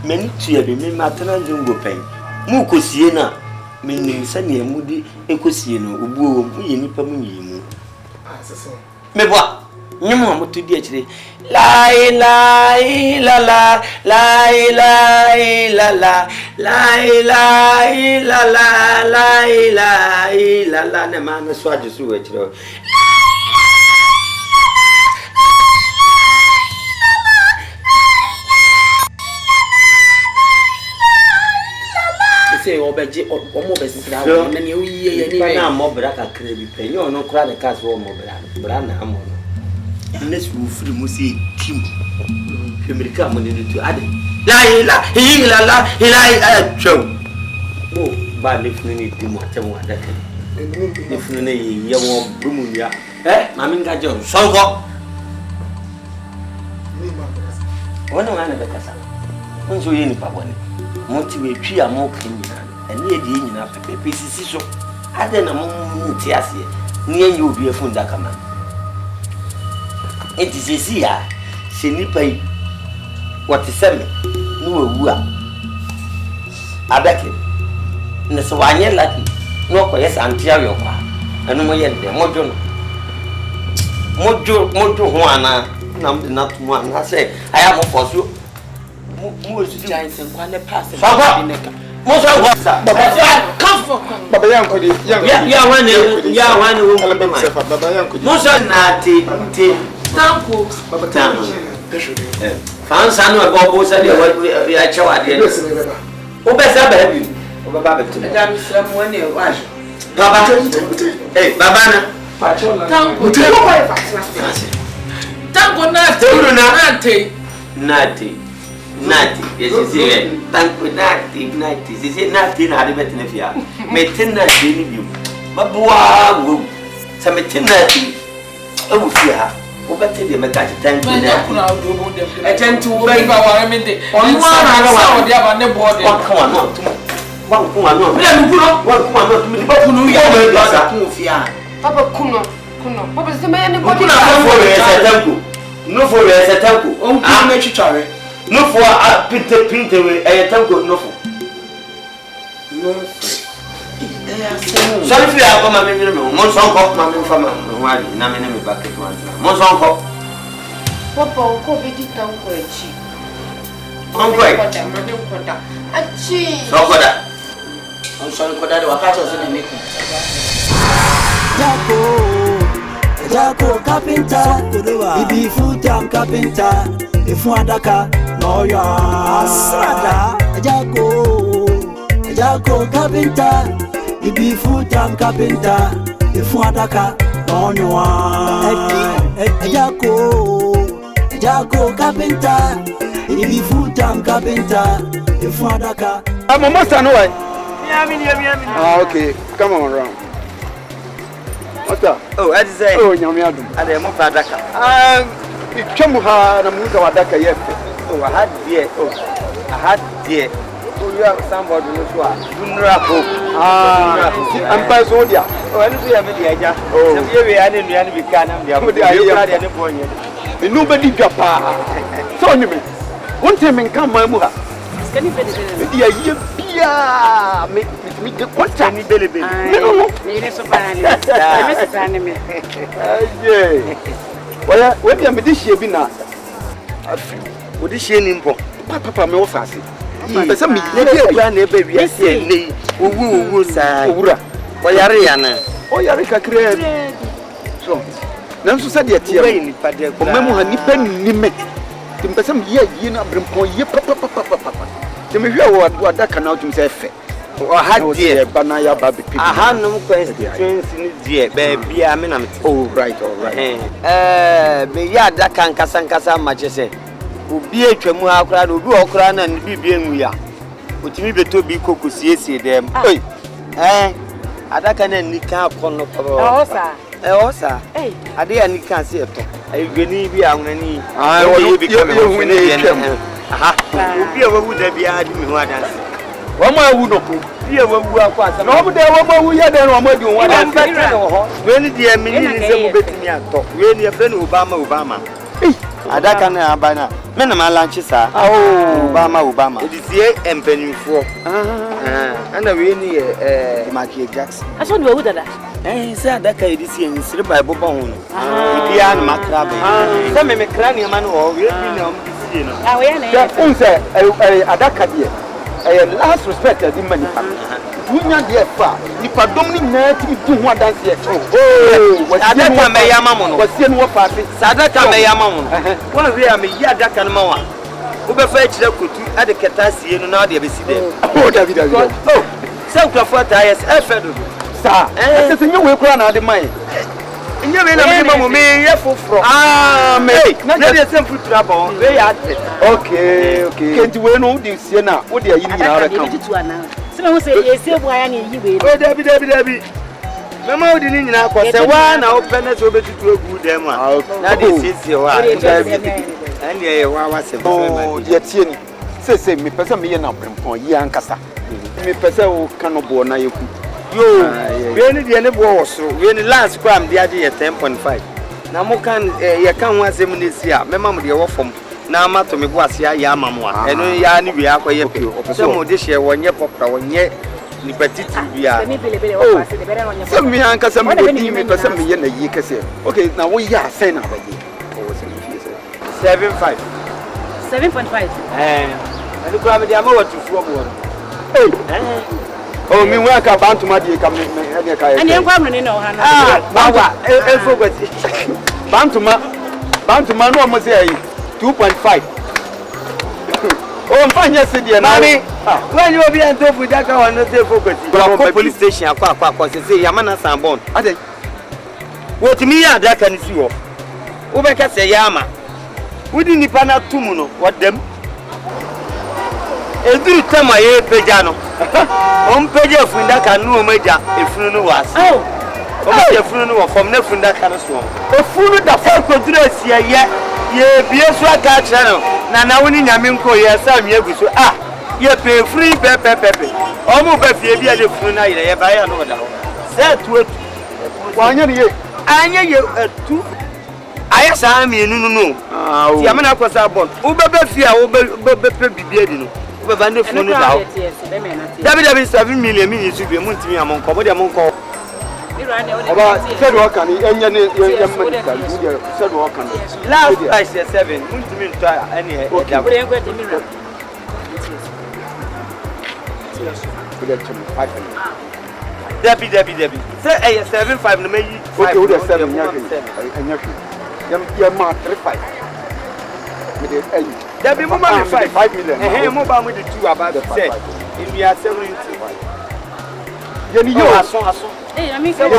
Speaker 4: meni tue be me matana jungo pen mu kosie na meni sane amudi ekosie no obuo mu ye nipa mu yimu me boa nyemo amoto di akire la ilaha illallah la ilaha illallah la ilaha illallah la ilaha illallah ne ma me so ajesu we akire
Speaker 6: say obeje omo besira wo na ne oyiye ye ni
Speaker 4: na mo bra ka kra bi pe nyo no kra de ka so mo bra na amo no nesu free mo say tim America mo ne to ade la ilaha illallah ilaha chow mo ba le funu ni tim atem wa da kan ni funu ne ye wo bumu ya ma mi nga je so ko wona wana be kasa mo so ye ni pa bone mo ti we twi a mo kan nyina ene ye die nyina pepe sisi so ade na mo ti ase ni enye obi afun da kama enti sisi ya se nipa yi wati seme no wawu a abeke ne so wanye laki no ko yes antia yo kwa eno mo ye de mojo ho ana na mde na tumu ana se aya mo foso mo su
Speaker 6: giants and kwane pass
Speaker 4: bineka mo so kwa
Speaker 7: baba yanko di
Speaker 4: ya wane wo
Speaker 7: baba yanko di
Speaker 4: mo so na te
Speaker 6: tanko
Speaker 7: baba tanko
Speaker 4: fansa no e bo sa de ya chawa de o be sa ba bi o baba be tu
Speaker 6: da mi sra mo ne wa
Speaker 4: baba baba na
Speaker 6: tanko tanko na te
Speaker 4: Nati, yes, tanko nati, sisi nati na hadi beti nefia. Metina dini biu, babua wu, sa metina di, awu fia. Obete de meka tanku na.
Speaker 6: Kuna do bo dem.
Speaker 4: E tantu
Speaker 6: Ba ware me de.
Speaker 4: Onu ara wa
Speaker 6: de aba ne board.
Speaker 4: Wa kan no. Wa kun ano.
Speaker 6: Me dem kuno.
Speaker 4: Wa kun ano tumi di ba kunu ya me do sa kun fi a.
Speaker 5: Papa kuno. Papa se me ne body.
Speaker 4: Kuna fo we se tanku. No fo we se tanku.
Speaker 6: On kun me twitware.
Speaker 4: No fo a pinte we e tanku no fo. No. Sorry for your mama, Monsonko, Mamma Fama, Nammy Bucket one. Monsonko.
Speaker 5: Papa, go be the tanko echi.
Speaker 4: Uncle,
Speaker 5: Achi.
Speaker 4: so for that. I'm sorry for that. Wakato in the
Speaker 8: Jako carpenter, he be full-time carpenter. If Wadaka, no ya Asada. Jako carpenter, he be full-time carpenter. If Wadaka, no ya Jako carpenter, he be full-time carpenter. If Wadaka,
Speaker 2: I'm a master, no way.
Speaker 4: Yeah,
Speaker 2: Okay, come on around. What's up?
Speaker 4: oh, I say,
Speaker 2: Oh, Yamiadum.
Speaker 4: I am Mufadaka.
Speaker 2: Chamuha and Muka Wadaka, yes.
Speaker 4: Oh, I had dear. Oh, I had dear. Oh, you have somebody who are Dunrapo.
Speaker 2: I'm by Zodia.
Speaker 4: Oh, I don't have any idea. Oh, I didn't be can. I'm
Speaker 2: nobody Japa. So, you mean, one time in Kamamuha.
Speaker 5: Can you be the
Speaker 2: Yeah, me what time belly baby. No.
Speaker 5: me so fine. Me so fine me.
Speaker 2: Yeah. Well, when you this year be now.
Speaker 4: Would this year nimpo?
Speaker 2: Papa me offer. Pesa me
Speaker 4: na baby yes ni. Wu sa.
Speaker 2: Owura.
Speaker 4: Oyare ya na.
Speaker 2: Oyare kakra. So. Nanso sa de tie.
Speaker 4: We ni pade.
Speaker 2: O memu ha nipa ni me. Tim pesa me ye na brempon ye papa. Tim hwe wo adaka na otum se fe.
Speaker 4: O ha die
Speaker 2: banaya baby people.
Speaker 4: Aha no constituency ni die ba bia me na me.
Speaker 2: Oh right.
Speaker 4: Me ya adaka nkasa ma chese. Obi atwamu ha akra na obi okra na ni bibi enwu ya. Otimi beto bi kokosiesie dem. Adaka na nika akono papa. Osa. Ade ya nika se eto. Ayugani bi anwani.
Speaker 2: Wo bi kame ho ne etwam.
Speaker 4: Aha. Obi a wawu da bia adi me ho adanse.
Speaker 2: Wo ma wu no ko.
Speaker 4: Bi a wawu akwa asa.
Speaker 2: No de wo ma wu ye de no ma di wo adanse.
Speaker 4: We ni de me ni se mo betimi ato. We ni e fe no Obama. Adaka na abana. Me na ma lanchi sa. Obama. Edisie empanimfo. Ana we ni Michael Jackson.
Speaker 5: Aso do dada.
Speaker 4: Say adaka edisie nsire Bible ba ho no. Bia na makra be. Say me kra ni ma no o we bi na o mbisie no.
Speaker 5: We na
Speaker 2: unse adaka de last respect adi mani pa. Wunya de fa nipa dom ni na ti di ho adanse e.
Speaker 4: Adaka me yama mo no.
Speaker 2: Wasie no fa ate.
Speaker 4: Sadaka me yama mo no. Wona we am yi adaka no ma wa. Wo be fa kire kotu ade keta sie no na de be si dem.
Speaker 2: Oh David.
Speaker 4: Oh, say ukrafo atayes e fe do.
Speaker 2: Sa. Ese nye we kura na ade mai.
Speaker 4: Nye we na me mamo me ye foforo. Me. Na de sem futura bon. We ya ade.
Speaker 2: Okay. Kenti we no di sie na wo de ayi ni na ara kan.
Speaker 5: Some who say yes, you are any way.
Speaker 4: Oh, Debbie. Mama, we didn't know what the one our penance over to a good demo. That is your wife. And yeah, was a
Speaker 2: oh, yet, say, me person me and up young cassa. Me person cannot born. You, really, the end was so. When the last crime, the idea 10.5. Now, more can you come once a minute here. Remember the offer. Now, matter me was ya mamma, and yani we are quite some this year 1 year pop 1 year. Ni petit bia. Some me anka some go di me person me ye na yi kase. Okay, now we ya send na baby. Oh,
Speaker 4: 7.5.
Speaker 5: 7.5.
Speaker 4: And go am dey am what to from one.
Speaker 2: Oh, me work about to my dear come me any kai.
Speaker 5: And you come no ha no.
Speaker 4: Bawa e focus.
Speaker 2: Bantuma no mo say 2.5. Oh, fine yesterday,
Speaker 4: Mommy. When you be on top with that one, no say focus. Go police station, akwa say Yamana Sambon. Ade. What me ya that can see wo. Wo be ka say Yama. Wo di nipa na tumu no, what them? Eduru tama ye peja no. On peja fu ndaka no meja efunu no was.
Speaker 5: Oh.
Speaker 4: o funu no from na funu da kan so o funu da fa kodura sia ye bie so aka channel na woni nyame nko ye sa mi aguso ye pe free pepe o mu ba fie bia de funu na ye ba ya no da ho se tu wanya ye anya ye tu aya sa mi enu no ti amana ko sa bon u ba fie a u ba pe bibia di no u ba bande funu da ho dabi 7 million mi su bi mu ntimi amon ko bo de mon ko Aba said what can enya ne medical media said what can last price 7 muntimi ntwa any Debbie say 75 no meyi okay we 7 enya ya ma 35 me dey Debbie mo ma 5 million mo ba mo dey 2 about say if we are 75 yeni yo aso
Speaker 5: I mean,
Speaker 4: na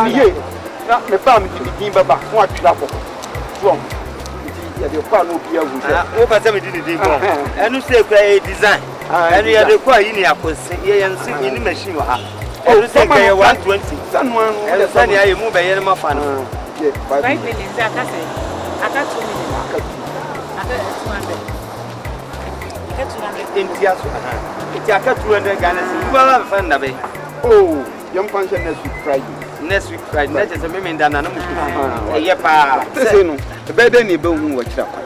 Speaker 4: me pa me di baba fun atwa ko from ya de kwa no bia wu o ba se me di go enu se kwa design enu ya de kwa yi ni akosi ye yansi ni machine ha enu se kwa 120 sanu enu se ni aye mu be ye ma fa no 5
Speaker 5: million za ka se aka 2 million aka 200
Speaker 4: entiaso enti aka 200 Ghana cedis ba fa nda be oh yam function next week Friday na just me nda na mu ye pa say no be de ni be hu wa kira kwa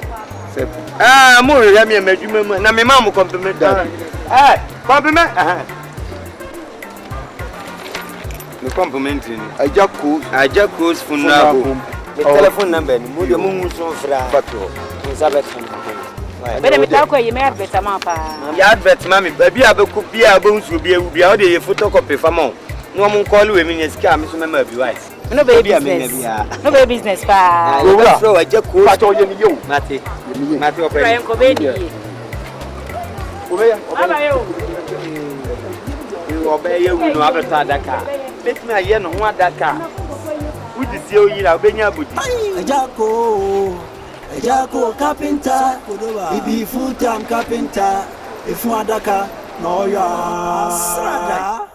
Speaker 4: mo ya me madwuma mu na me ma mo compliment compliment me compliment ni AGYA KOO's phone number the telephone number ni mo de mo hu so fra patro mo sabe kan
Speaker 5: Bede me ta ko ye me advert ma pa
Speaker 4: ya advert ma me ba bia be ku bia be nsu bia wu bia o de ye photocopy fa mo no mo call we me sika me so me ma bi wise
Speaker 5: no be business pa
Speaker 4: yo wa so AGYA KOO pa to ye ni yo mate operate
Speaker 5: ko be ni aba yo
Speaker 4: obe ye wu no abeta adaka let me aye no ho adaka wudi sie oyira obenya abudi
Speaker 8: AGYA KOO carpenter ibi full time carpenter ifu adaka no ya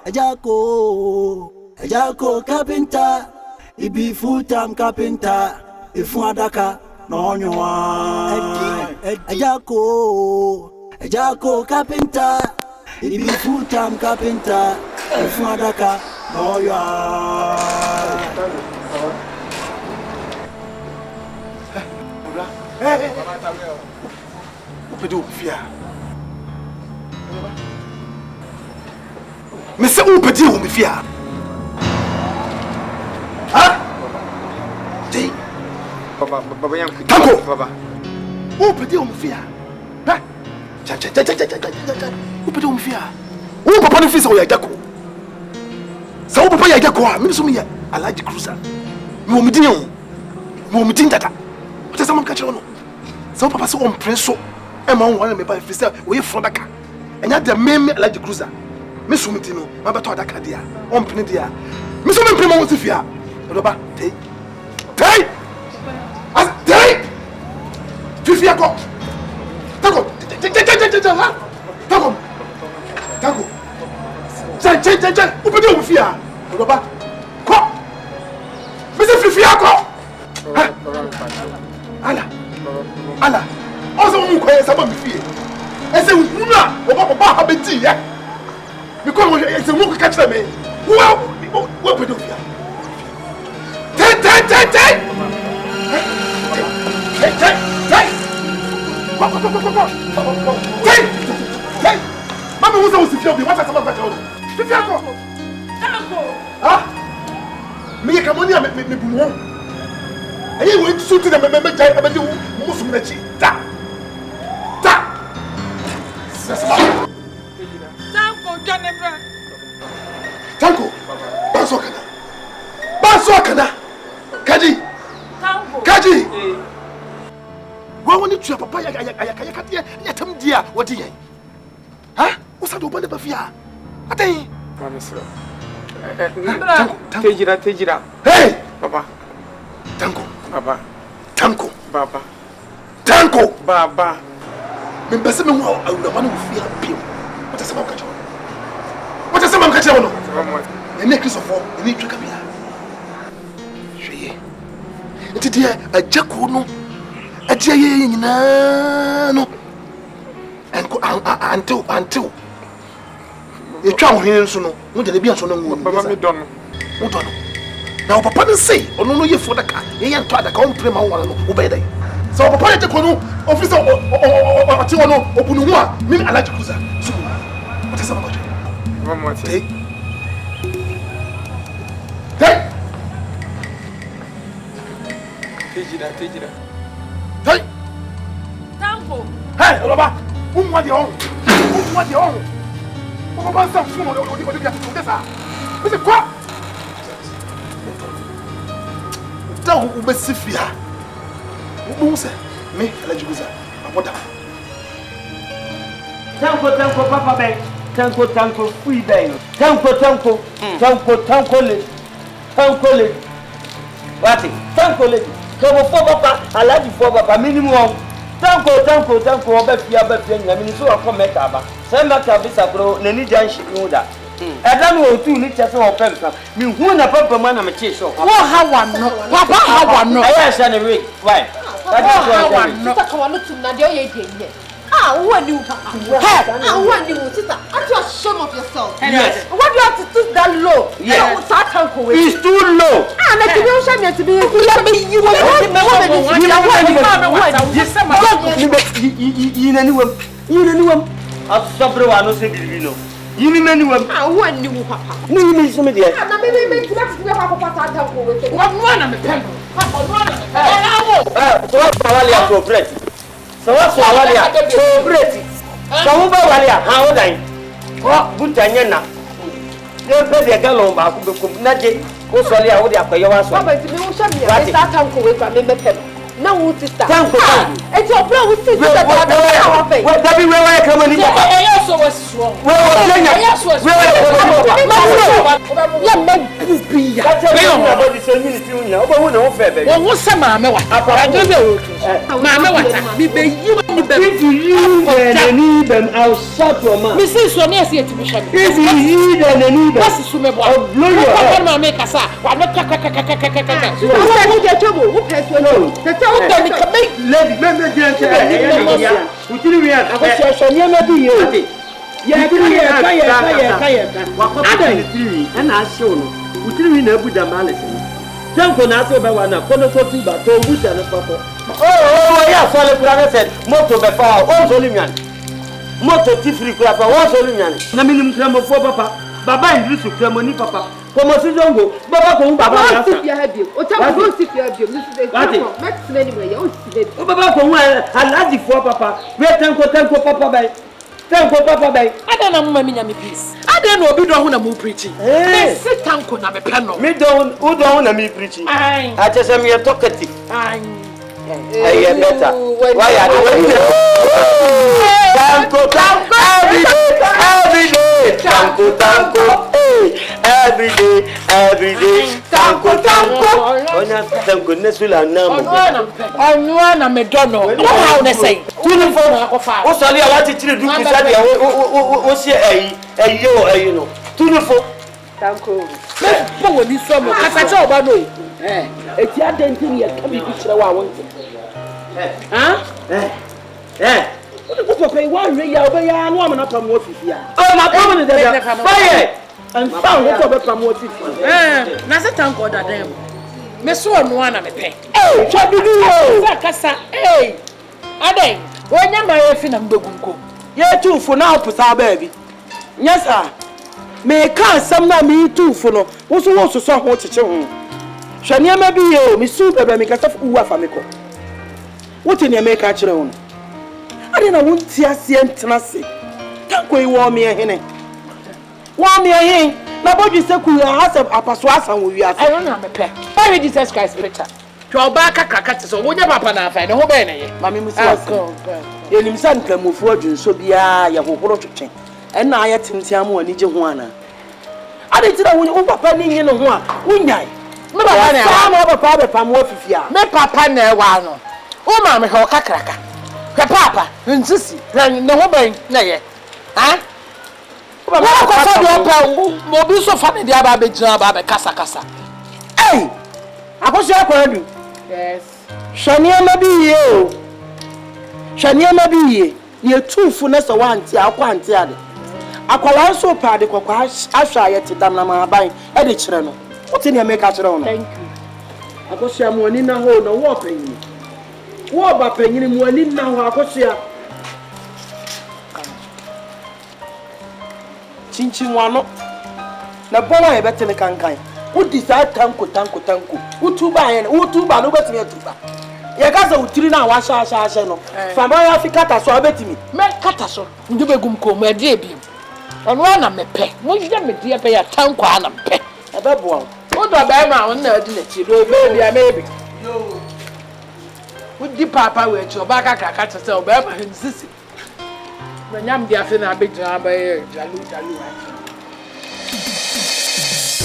Speaker 8: AGYA KOO carpenter ibi full time carpenter ifu adaka no nyoa AGYA KOO carpenter ibi full time carpenter ifu adaka no ya
Speaker 7: Upedo fia. Me se upedo me fia. Ha? Ti.
Speaker 4: Baba yang
Speaker 7: Tango
Speaker 4: baba.
Speaker 7: Upedo me fia. Ha? Cha. Upedo me fia. O papa no fisa o AGYA KOO. Sa o papa AGYA KOO a me so me ya Alhaji Cruiser. Me o me din o. Me o me din dada. What is someone catch on? So papa so on preso e ma won me ba fisa we from daka enya de meme Alhaji Cruiser me so meti no ma beto daka dia on pene dia me so me prema won sifia do ba tei as tei fifia ko tako jan o pede o fia do ba ko me se fifia ko ala also mu ko yesa me fie ese wuna oba ha beti ye me ko mo ese mu ko catch me wo pedofia ten mama wo se fie obi what asa ma catch o fifia ko ha me ka money me bu mo ayi wo suit na me jai abedi musum na chi ta tanko baso kana kaji wa woni tua papa ya kate ya tam dia wodi yen ha usa do bande ba fia atai
Speaker 1: Manisra. Tejira.
Speaker 7: Hey!
Speaker 1: Baba.
Speaker 7: Tanko.
Speaker 1: Baba.
Speaker 7: Tanko.
Speaker 1: Baba.
Speaker 7: Tanko.
Speaker 1: Baba.
Speaker 7: Me bese me ho awura ma no fi apim. What is about kacho? What is about kacho no? Ne Christopher, ne tweka bia. nti de AGYA KOO no ade ye nyina no enko until e twa ho hin so no mo de bia so no ngu
Speaker 1: baba me don
Speaker 7: mo don na papa ne say ono no ye fo daka ye yan to adaka on pre ma wo no wo be dai so papa ye ko no officer o ti wono obunu ho a mi alaji kuza so what is about
Speaker 1: mama
Speaker 7: hey hey
Speaker 1: tejira
Speaker 7: hey
Speaker 5: Tanko.
Speaker 7: hey oloba umwa de on Papa sa fumo o dia dessa. Você quoi? Então o besifia. O bom se me ela de guza. Apoda.
Speaker 4: Tanko papa bem. Tanko fui bem. Tanko le. Wati, tanko le. Como for papa, ala de for papa minimum. Tanko obefia nyame ni so akomeka ba. Sema ka bisa bro na ni jan shikin da. Eda no otu ni chese wo pem ka. Mi hu na papa ma na me che so.
Speaker 6: Wo hawa no. Papa hawa no.
Speaker 4: Aya sha na we. Why?
Speaker 6: Hawa no.
Speaker 5: Saka wa no tum na de oye de. Who are you, Papa? Who are you, sister? Aren't you ashamed of yourself?
Speaker 4: Yes.
Speaker 5: Why do you have to stoop that low?
Speaker 4: Yes.
Speaker 5: It's
Speaker 4: too low.
Speaker 5: let me show me to be
Speaker 4: So what's Walia? So great. So who Walia? How old are you? What good Tanyana? You pay the gallon back to Naji. Who saw you out there for your answer?
Speaker 5: Papa, to me, show me. I start uncle with my member. Now, who's it? It's your plan with sister. What
Speaker 4: everywhere I come in?
Speaker 5: Yes, was wrong.
Speaker 4: I'll shut your mouth.
Speaker 5: Mrs. Sonia said to me,
Speaker 4: if you eat and any
Speaker 5: what's the swimmer?
Speaker 4: I'll blow your head.
Speaker 5: Make us up. I'm not
Speaker 4: Moto tifri kura pa wo so lunyane na minim kramo fo papa baba indrisu kramo ni papa komo si jongo baba ko baba ya sa
Speaker 5: o ta go si fi abio mi si dey max anyway ya o si dey
Speaker 4: o baba ko alaji fo papa we tanko papa bai
Speaker 5: ada na mama mi nya me peace ada na obi do ho na mo preaching me si tanko na me pe no
Speaker 4: me do u do ho na me preaching a chese me talkative I am better. Why are you Tanko every day. Tanko every day. Tanko. Onya tanko nesula namu.
Speaker 6: Onwa na me dono. How they say?
Speaker 4: Uniform akofa. O sali a wati tiri du kisa dia o se eyi no. Uniform.
Speaker 5: Tanko.
Speaker 6: Me bo woni so mo kasa che oba no. Eti adenti ye ka bi kire wa won. What the pay one ray ya obey ya no am na pam ofifia.
Speaker 4: Oh my problem is that fire.
Speaker 6: And found what over pam ofifia. Na se tanko da dem. Me so no na me pe. Chabidu o. Kasa Adey, wonya ma ye fi na mbegunko. Ye tufo na opusa baabi. Yes sir. Me kan sam na me tufo no. Wo so so ho cheche ho. Hwane ma bi ye o, me su baba me kasa fu afa me ko. Wote ne make a kire won. Ade na wonti ase entena se. Tanko yi wo me hene. Wo me hen na bodwi se ku ya hasab apaso asan wo wiase. I don't know me pe. Why Jesus Christ preacher? Twa ba kakaka te so wonya papa na afa ne ho be ne ye. Mame musi aso. Ye nim san kamufu adwunso bia ye hohoro twetwe. En na aye timtiam woni je ho ana. Ade tira wo papa ni nye no ho a wonyai. Me papa na ya. Ma papa be pam wo fifia. Me papa na e wa no. O ma me ho kakraka. Hwe papa, nsisi, ne ho ban na ye. Ha? Wo ko fa do pa mo bi so fa ne dia ba be jina ba be kasa. Akoso akwadu. Yes.
Speaker 2: Shania be you. Shania be ye. Ye two fullness of one tea, ade. Akwala so pa de kwakwa ahwa ye te dam na ma ban e de kire no. What in make a kire no?
Speaker 6: Thank you. Akosia mo ani na ho no wo panyin. Wo ba panyin mo ani na ho akosia.
Speaker 2: Chinchin wano. Na bona ye betene kankan. Udi sa tanko. Utuba yen, utuba no betime tuba. Ye ka se utiri na wa sha no. Famba ya fi kata so abetimi.
Speaker 6: Me kata so. Ndube gum ko mo ade ebiem. Ono na mepe. Mo jide me die pe ya tanko ana mepe.
Speaker 2: Ebe boa.
Speaker 6: O do ba ma on na adi na chi do be bia maybe. Yo. Udi papa we chi oba ka kata se oba ma hensisi. Nyam dia fe na abegja ba jalu.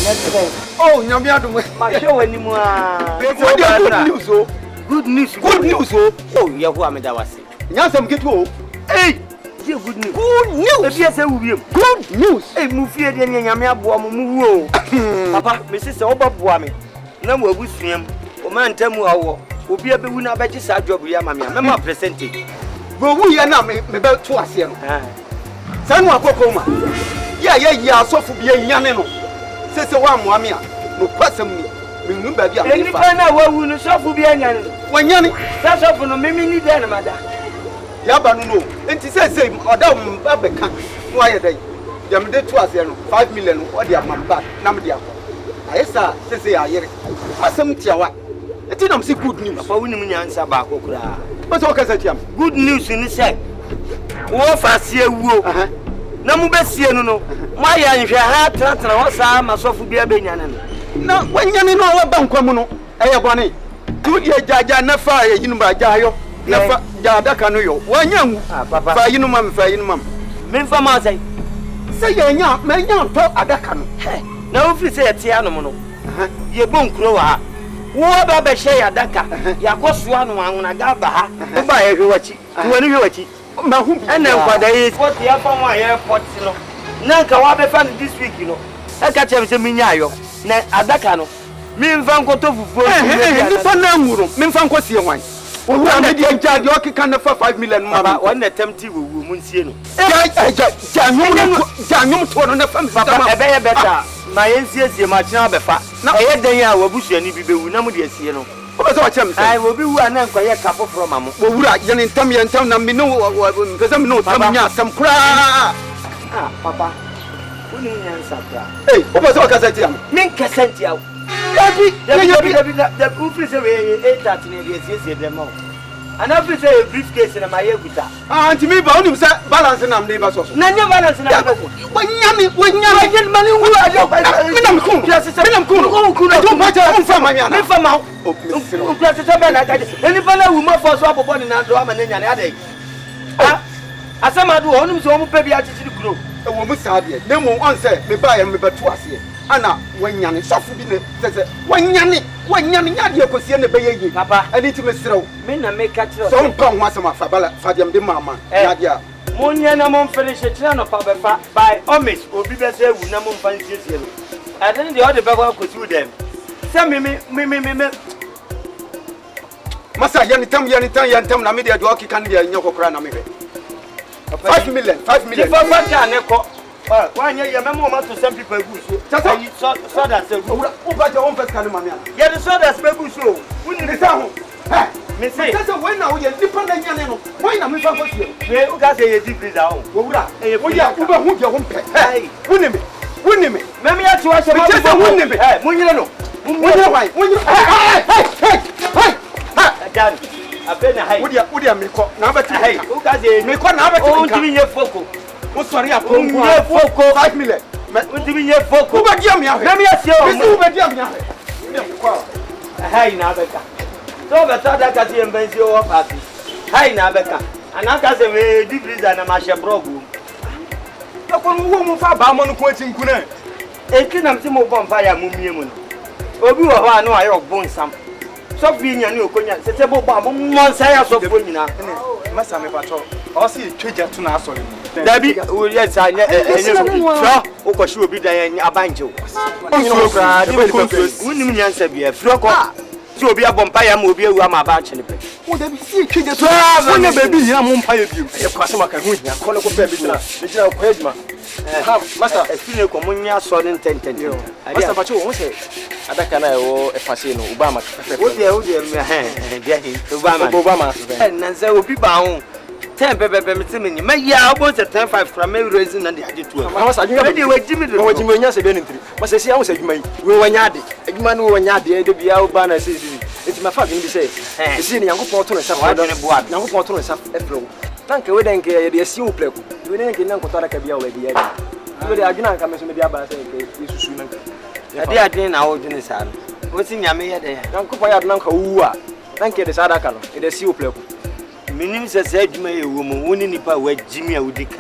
Speaker 2: Let's go.
Speaker 7: Oh, nyam ya do.
Speaker 4: Ma show animu a.
Speaker 7: Good news.
Speaker 4: Oh, Yahu ameda wase.
Speaker 7: Nyasem ketu o.
Speaker 4: Hey, good news. Good news. If you say we good news. Hey, mu fie de nyame aboa mu wu o. Papa, me say oba boa me. Na mu abusuam. O man tamu awo. Obi abewu na abeji sa job ya mame a. Mema percentage.
Speaker 7: Bro, wu ya na me be to ase no. Sanu akoko ma. Ya asofu bia nyane no. Sese wa moame a. No kwasem ni. Minnu ba bia.
Speaker 4: Eni pa na wawu no sofu bia nyane.
Speaker 7: Wanyane.
Speaker 4: Sa sofu no mimi ni de na mada.
Speaker 7: Yaba no. Enti say oda ba beka. No aye dai. Dem de to ase no 5 million o de amamba na me de akọ. Ayesa sese ayere. Asem tiawa. Enti nam si good news.
Speaker 4: Papa wuni munyansa ba akokura.
Speaker 7: Bese o kasa tiam.
Speaker 4: Good news ni say. Wo fa sie wuo. Na mu besie no no. Ma ya nhwe ha tratra wo sa masofu bia benyane no.
Speaker 7: Na wanyane no wa bankwa mu no. Eye bone. Tu die jaja na fa ye yinu ba jayo. Na fa ja daka no yo. Wanyanwu.
Speaker 4: Papa.
Speaker 7: Fa yinu mam.
Speaker 4: Me fa ma say.
Speaker 7: Say ye nya, me nya to adaka no.
Speaker 4: Na wo fi say ye tia no mo no. Ye bonkuro wa ha. Wo ba be hye ya daka. Ya kosoa no anwona ga ba ha. Wo ba ye hwewachi. Wo ni hwewachi.
Speaker 7: Ma hu bi.
Speaker 4: Ena nkwada ye 40 ya fa wa ye 40 no. Na nka wa be fa this week no. E ka chem se minya ayo. Na adaka no. Mi mfa nkoto fufuo.
Speaker 7: Ni fa na nwuro. Mi mfa nkosie hwan. Owura me dia ncha de okika na fa 5 million ma.
Speaker 4: Baba won na tempti wo mu nsie no.
Speaker 7: Ja nyum to no na fa mi
Speaker 4: Papa ebe ye beta. Ma yensie ma kina befa. Na eye dan a wabusuani bi bewu na mu de asie no.
Speaker 7: O be so wa chem say.
Speaker 4: Ai wo bi wu ana nko ye kapo from am.
Speaker 7: Owura ye ntam na mi no pese mi no tam nya asem kura.
Speaker 4: Papa. Woni nyansa kura.
Speaker 7: Hey, o be so wa kasa tiam.
Speaker 4: Min kasenti aw. Dabi ufri se we 8:30 ne de asie dem ma. Ana ufri se briefcase na ma ye guta.
Speaker 7: Anti mi ba onim say balance na am dey ba so.
Speaker 4: Na nye balance na ba.
Speaker 7: Wanyame mani wu ajo. Minam kun. Ajo pa cha on fa ma nya na.
Speaker 4: Mi fa ma. O place se be na gaje. Eni fa na wu ma for so abobo ni na do ama na nya na ade. Asama do onum so mu pe bi achichiri kuro.
Speaker 7: E wo mu sa de. Na mo on say me ba ye me betu ase. Ana wanyane sofu bi ne sese wanyane nya de akosie ne be ye.
Speaker 4: Papa,
Speaker 7: ani ti me serew.
Speaker 4: me na me ka kire.
Speaker 7: So nko ho asema fa bala fa dem de mama. Ya dia.
Speaker 4: Mo nya na mo finish kire no pa be fa by omis obi be se ewu na mo mfa nsiesie no. Ade de all the baba ko tu dem. Say me
Speaker 7: Masa yani tam na me de do okika ne de nyokokora na me hwe. 5 million.
Speaker 4: If I want to go, why you remember to some people who so that say
Speaker 7: who ba your own first can mama.
Speaker 4: Yeah, the so that people so. We need to ho. Me say.
Speaker 7: Say when now you nipa na nya ne no. Why na me fa go sie.
Speaker 4: We who ga say you deep freezer ho.
Speaker 7: Owura. Wo ya wo ba hu de ho mpe. Wuni me.
Speaker 4: Me me ya ti wa se ma.
Speaker 7: Wuni me.
Speaker 4: Munyire no.
Speaker 7: Munyire why? Hey.
Speaker 4: Dad. Abena hai.
Speaker 7: Wodi ameko na abeti
Speaker 4: hai. Who ga say
Speaker 7: me ko na abeti.
Speaker 4: O ntimi nye foko.
Speaker 7: Wo sori apo
Speaker 4: Nye foko
Speaker 7: 5 million.
Speaker 4: O ntimi nye foko.
Speaker 7: Who ba dia me ahwe.
Speaker 4: Me me ya se o.
Speaker 7: Who ba dia me ahwe. Me ko.
Speaker 4: Hai na abeka. So better that ka see embensi o party. Hai na abeka. Anaka se we deep freezer na ma she brogu.
Speaker 7: Ko no wo mu fa ba mo no ko atinku na.
Speaker 4: Enti na mti mo bomba ya mumie mu no. Obi wo ho anu ayo bonsam. So fi nya ni okonya sese bo ba mo monsa ya so fo nyina.
Speaker 7: Masa me pato. O si tweja tu na asori.
Speaker 4: Dabi o yes anya so o ko shi obi dan abanje o. Onso kra de be ko wunim nyansa bia fro ko. So obi abompa ya ma obi ewu ama ba nche ne pe.
Speaker 7: Wo da bi si twije to. Wo nya baby hia mo mpa ya bi. E kwase maka hu hia. Ko ne ko pe bi tira. Ne jira ko eduma. Ha, master,
Speaker 4: espine ko munya so ne tenten.
Speaker 7: Master Pacho, wo se adaka na e wo efase no Obama.
Speaker 4: Wo de me Obama. Na se obi ba ho. 10 pepe me timi ni. Me ya obo se 10.5 from me raising na de ade to.
Speaker 7: Master, adwuma
Speaker 4: de wajimi do.
Speaker 7: Wajimi nya se be ne ntiri. Master si ahun se adwuma yi. We wanya ade. Adwuma no wanya ade de bia Obama na se si. Enti ma fa bi se. Si ni Yankopon to no sa fa do. Yankopon to no sa efro. Tanke we denke ye de si wo pleku. We denke nan ko to adaka bia we de ye. We de adwuna nka me so me de aba se ke isusu nan.
Speaker 4: Ade na wo dwene sa no. Wo si nyame ye de.
Speaker 7: Yankopon ya do nan ka wu a. Tanke de sa adaka no. E de si wo pleku.
Speaker 4: Minim se adwuma ye wo mo woni nipa wajimi a wodika.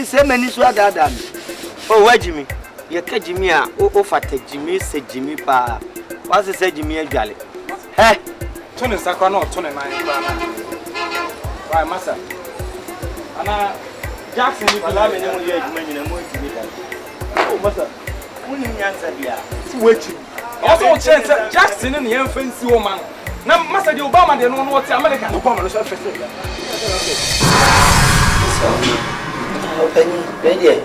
Speaker 4: Se mani so adada me. O wajimi. Ye ka jimi a o fata jimi se jimi pa. Wa se jimi adwale. He.
Speaker 1: Tone sakwa na otone na ba na. Why massa? Ana Jackson ni
Speaker 4: Wala me ne mo ye adwuma nyina mo jimi da.
Speaker 1: Oh massa.
Speaker 4: Woni nyansa bia.
Speaker 1: Si wechi. Also chance Jackson ni en fancy woman. Na massa de Obama de no what America. Obama no so first.
Speaker 4: Openi, beye.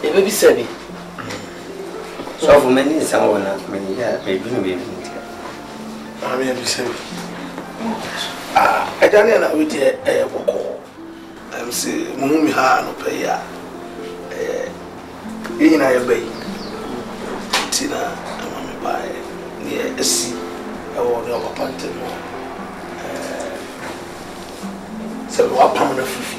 Speaker 4: E be bi sabi. So for many some na many ya be bi no be.
Speaker 7: Ami ya bi sabi. Edane na we de boko. Am se mumumi ha no pe ya. Ina ya bai. Tina amame bai. Ni esi ewo no papante no. Se wa pam na fifi.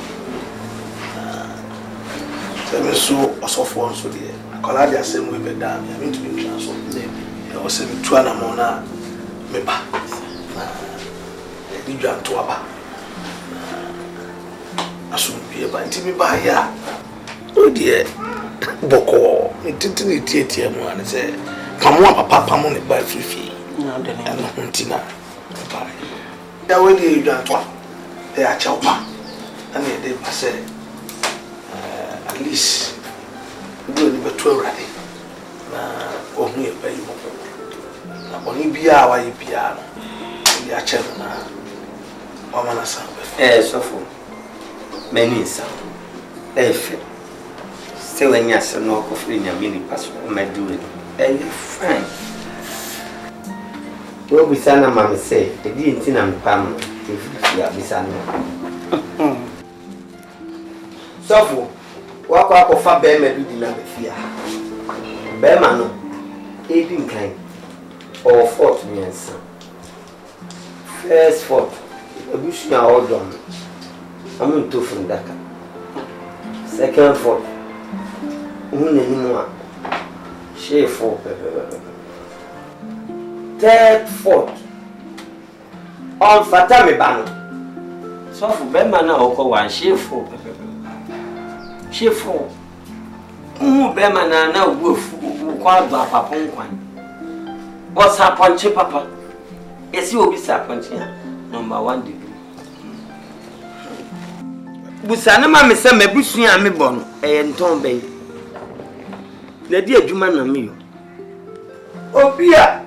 Speaker 7: Se me so osofo nso de. Akola de asem we be da me. Ami to be transo. E o se me tu ana mo na me ba. Di dwan to aba. Asum bie ba ntimi ba ya. O de boko ntintini tietie mu an se pamo papa mo ne ba fifi. Na de ne no ntina. Ba. Da we di dwan to. E a chaupa. Ana e de ba se at least we ni beto awrade. Na ohun e ba yi mo. Na boni bia wa yi bia no. Ya chero na mama na sambe
Speaker 4: Sofo meni sa efe se wenya se no ko fri nya mini paso medu fine wo bisana mama se edi ntina mpam ya bisana Sofo wako akofa be medu di na befia be ma no edi nkan or fort miensa first fort Abushia Odom. I'm to from Daka. Second fort. Unenua. She for. Third fort. On Fatame Bano. So for Bemana Oko one she for. She for. Bemana now wolf who called Papa. What's happened, Papa? Yes, you will be sappanchia. Number 1 degree. Busana ma me se me busua me bo no e nton ben. Na di adwuma na me yo. Obi a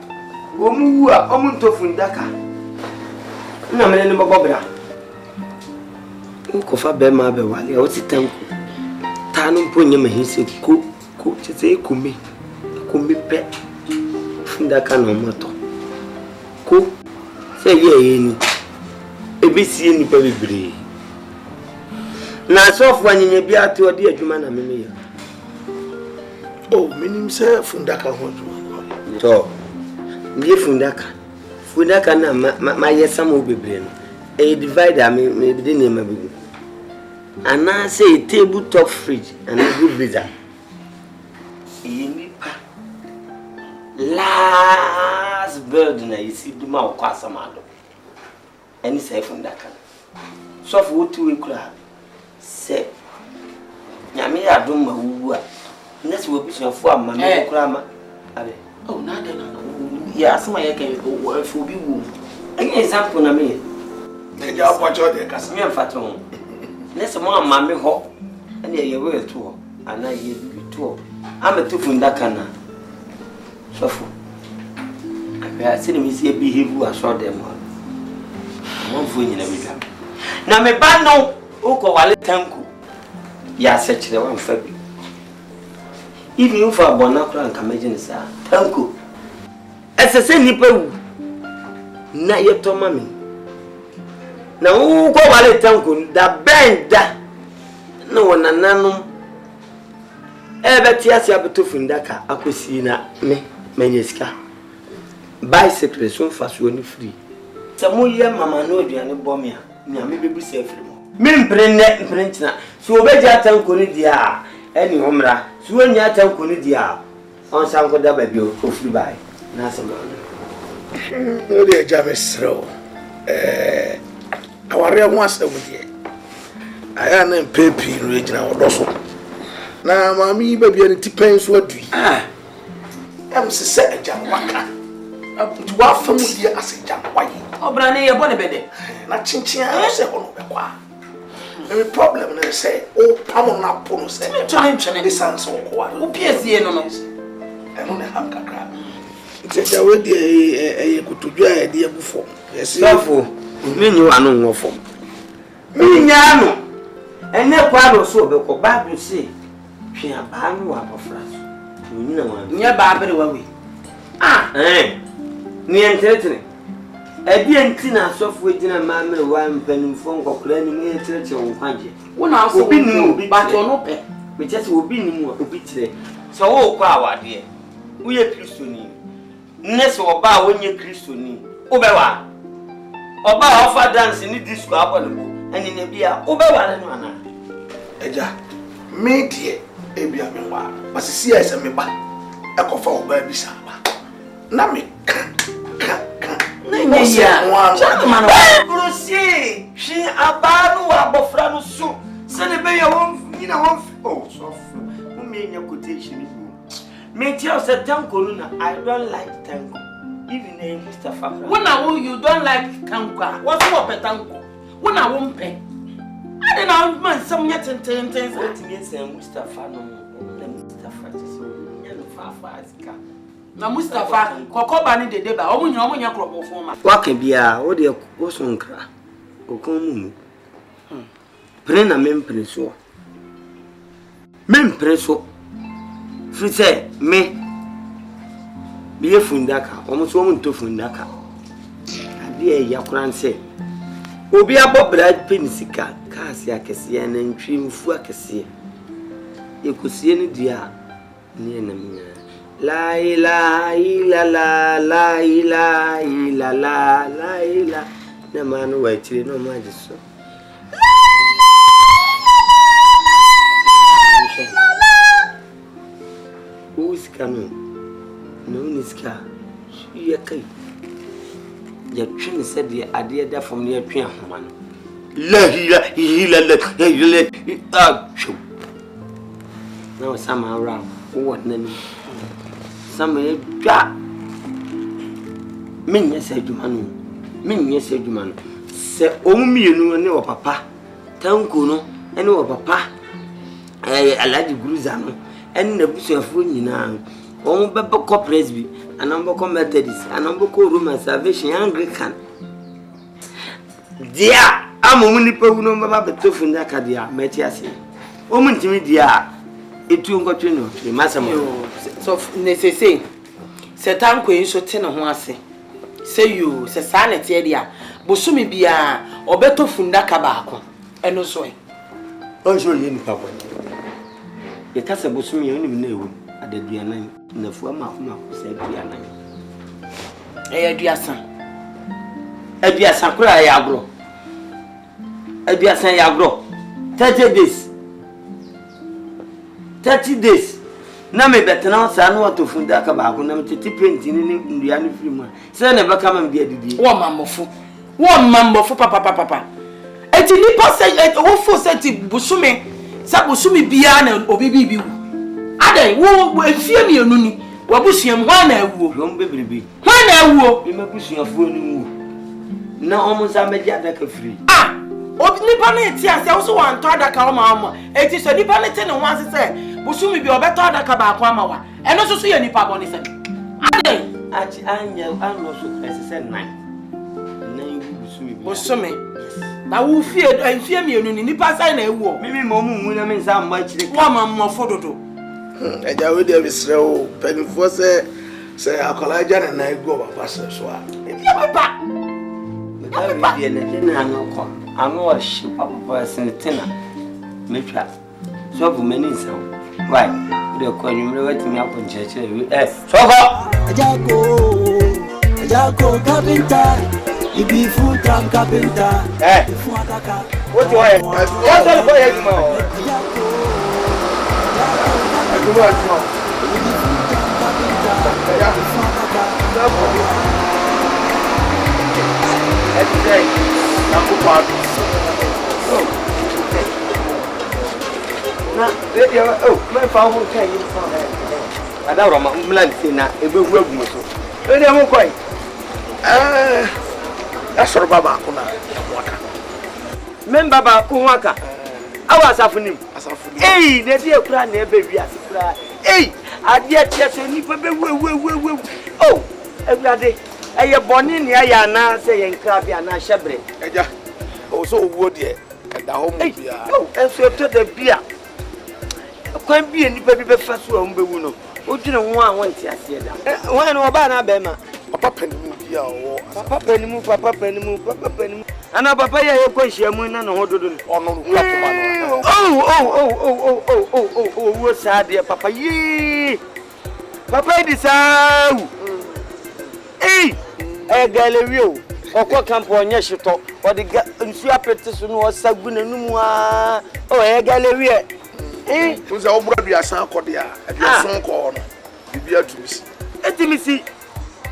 Speaker 4: wo mu wu a omu ntofu ndaka. Na me ne bobobra. Nko fa be ma be wale o ti tanku. Ta no mpo nyama hise ko chese ekumi. Ekumi pe. Fundaka no moto. Ko se ye ni ebisi ni pa bebre na sofu anyenya bia te odi adwuma na meme ya
Speaker 7: oh minim se fundaka ho adwuma
Speaker 4: to ndi fundaka na ma yesa mo bebre no e divider me bi de ne ma bigu ana say table top fridge and a good freezer ini pa last bird na isi duma o kwasa mado any say fundaka so for what we kura say nyame ya dum ma wuwu a nesi wo bisuafo amma me kura ma abe oh na de na ya asema ye kan for bi wu any example na me
Speaker 7: ya pocho de kasa
Speaker 4: me fato nesi mo amma me ho ene ye we to ana ye bi to am to fundaka na so for I see me see behave as saw them. One for you never come. Now me ban no oko wale tanku. Ya search the one fabi. If you for bonakura and kamejin sa tanku. Ese se nipa wu. Na ye to mami. Na oko wale tanku da benda. No na nanum. Ebe tiasi abeto fundaka akosi na me menyeska. Bicycle so fast you free. Samuya mama no aduane bomia nya me bebu se free mo. Me mprenne so obeja tanko ni dia eni homra so anya tanko ni dia on sanko da baby o free buy na sama
Speaker 7: no dey jamesro aware ho asewudie aya na pepi no ejina odoso na mami baby ani tipen so adui am se eja waka abutu wa famu die aseja waye
Speaker 6: Obrane ye bone bede.
Speaker 7: Na chinchin a se hono be kwa. The problem na say o pamo na pono say.
Speaker 6: Twene
Speaker 7: the sans o kwa.
Speaker 6: Wo piesie no no.
Speaker 7: E no na ham kakra. Tete we de kutudwa e de abufo. Yes.
Speaker 4: Safo, me nyi wa no wo fom. Me nya no. Ene kwa do so be ko Bible say, hwe aba no wa bofra so. Ni na wa.
Speaker 6: Nya ba bere wa we.
Speaker 4: Ni enteretene. Ebi enti na asofo ejina mamre wa mpanimfo nkokora ni mu etirete wonkwaje.
Speaker 6: Wona aso
Speaker 4: obi ni mu obi
Speaker 6: ba to no pe.
Speaker 4: Me chese obi ni mu obi tire. So wo kwa awade. Wo ye Kristoni. Nese oba wonye Kristoni. Obewa. Oba ofa dance ni disco abonebo. Eni ne bia obewa no ana.
Speaker 7: Eja. Me die ebi amewa. Basisi ese me ba. Ekofa oba bi sa ba. Na me ka.
Speaker 4: Yeah, gentleman, Bruce, she abanu abofra no so. Send be your one, you know, oh, so who made your quotation? Me tell said tanko na I don't like tanko. Even a Mustafa.
Speaker 6: When you don't like tanko, what's up a tanko? When I won't pay. I don't know, man, some yet and 10 things.
Speaker 4: What means Mustafa no Mustafa is
Speaker 6: na Mustafa kokoba ni dede ba omunya krobo foma
Speaker 4: waka bia wo de wo so nkra okon mu pre na mempreso frite me biye fundaka omo so omo nto fundaka abi e yakuranse obi abobra penisika kaase akese na ntwi mfu akese ekosie ni dia ni na minya La ilaha illallah, la ilaha illallah, la ilaha. Na manu wa chire no majiso. Uskano. No niska. Ya kai. Ya twin said the idea that from near twin homan. La ilaha illallah. Ah. Now some around. What name? Some dwa menye se adwuma no se omumienu ne o papa tanko no ene o papa alaji guruza no ene na busuafo nyina o bebe ko presby anambo ko methodist anambo ko roman salvation anglican dia amomu ni pawu no baba betofu ndaka dia metiase o muntimi dia etu ngotwe no masamo
Speaker 6: so necessary setan ko inso te ne ho ase say you se sanete e dia bosumi bia obeto fundaka baako eno so e
Speaker 4: onso ye ni papa ye kasa bosumi ye ni na ewu adaduanan na fu ama ko se aduanan aduasan kura ya agro aduasan ya agro 30 days na me betena sa no to funda ka ba ko na me tete painting ni ndua ni film se na baka ma bi adidi
Speaker 6: wo mamofo papa eti nipa se wo fo se ti busumi sa busumi bia na obibi bi wu adan wo efie mi enu ni wa busuam hwa na awuo
Speaker 4: yo mbebrebi
Speaker 6: hwa na awuo
Speaker 4: bi me busuafo ni wu na omo sa me dia da ka free
Speaker 6: obi nipa na eti ase wo so wan to adaka o ma eti so nipa na te ne ho ase se busumi bi obeto adaka ba akwa ma wa eno so so ye nipa boni se ade
Speaker 4: Achi anya ano so say 9
Speaker 6: Osome. Na wo fie mienu ni nipa sai na ewu.
Speaker 4: Mimi mo mu na me nsa mma chire.
Speaker 6: Wa ma mmofo dodo.
Speaker 7: Eja we dey bisre o. Penifo say akola ja na egu baba se so a.
Speaker 6: Ya papa.
Speaker 4: Papa bi na na anoko. Anu o shi papa sentina. Metwa. So bu mani nsa. Why? De ko anwumre watimi akonchechire. Soko.
Speaker 8: AGYA KOO carpenter. He be full-time carpenter.
Speaker 4: What you want? What you want?
Speaker 7: That's what Baba Kuna.
Speaker 4: Men Baba Kunwaka. AKWAS afunim. Hey, the dear plan baby asifra. Hey, adia chese ni pepe we. Oh, every eye boni ni aya na say enka bia na hyebre.
Speaker 7: Eja. O so owo de e da ho mu bia.
Speaker 4: Oh, enso to da bia. Kwan bia ni pepe be fa so am bewu no. O dwene ho a wonte ase da. Won no oba na be ma.
Speaker 7: Papa panimu bia o.
Speaker 4: Papa panimu. Ana papa ya hia mu na no hododo
Speaker 7: ono kula to ma no.
Speaker 4: Oh, wo saade papa yi. Papa di sawu. Galerie o. Okọ camp onye hyeto. O de nsu apete so no osagu nanum a. Oh, galerie.
Speaker 7: Unza obura bia san akode a. Bia son ko no. Bibia tumisi.
Speaker 4: Etimisi.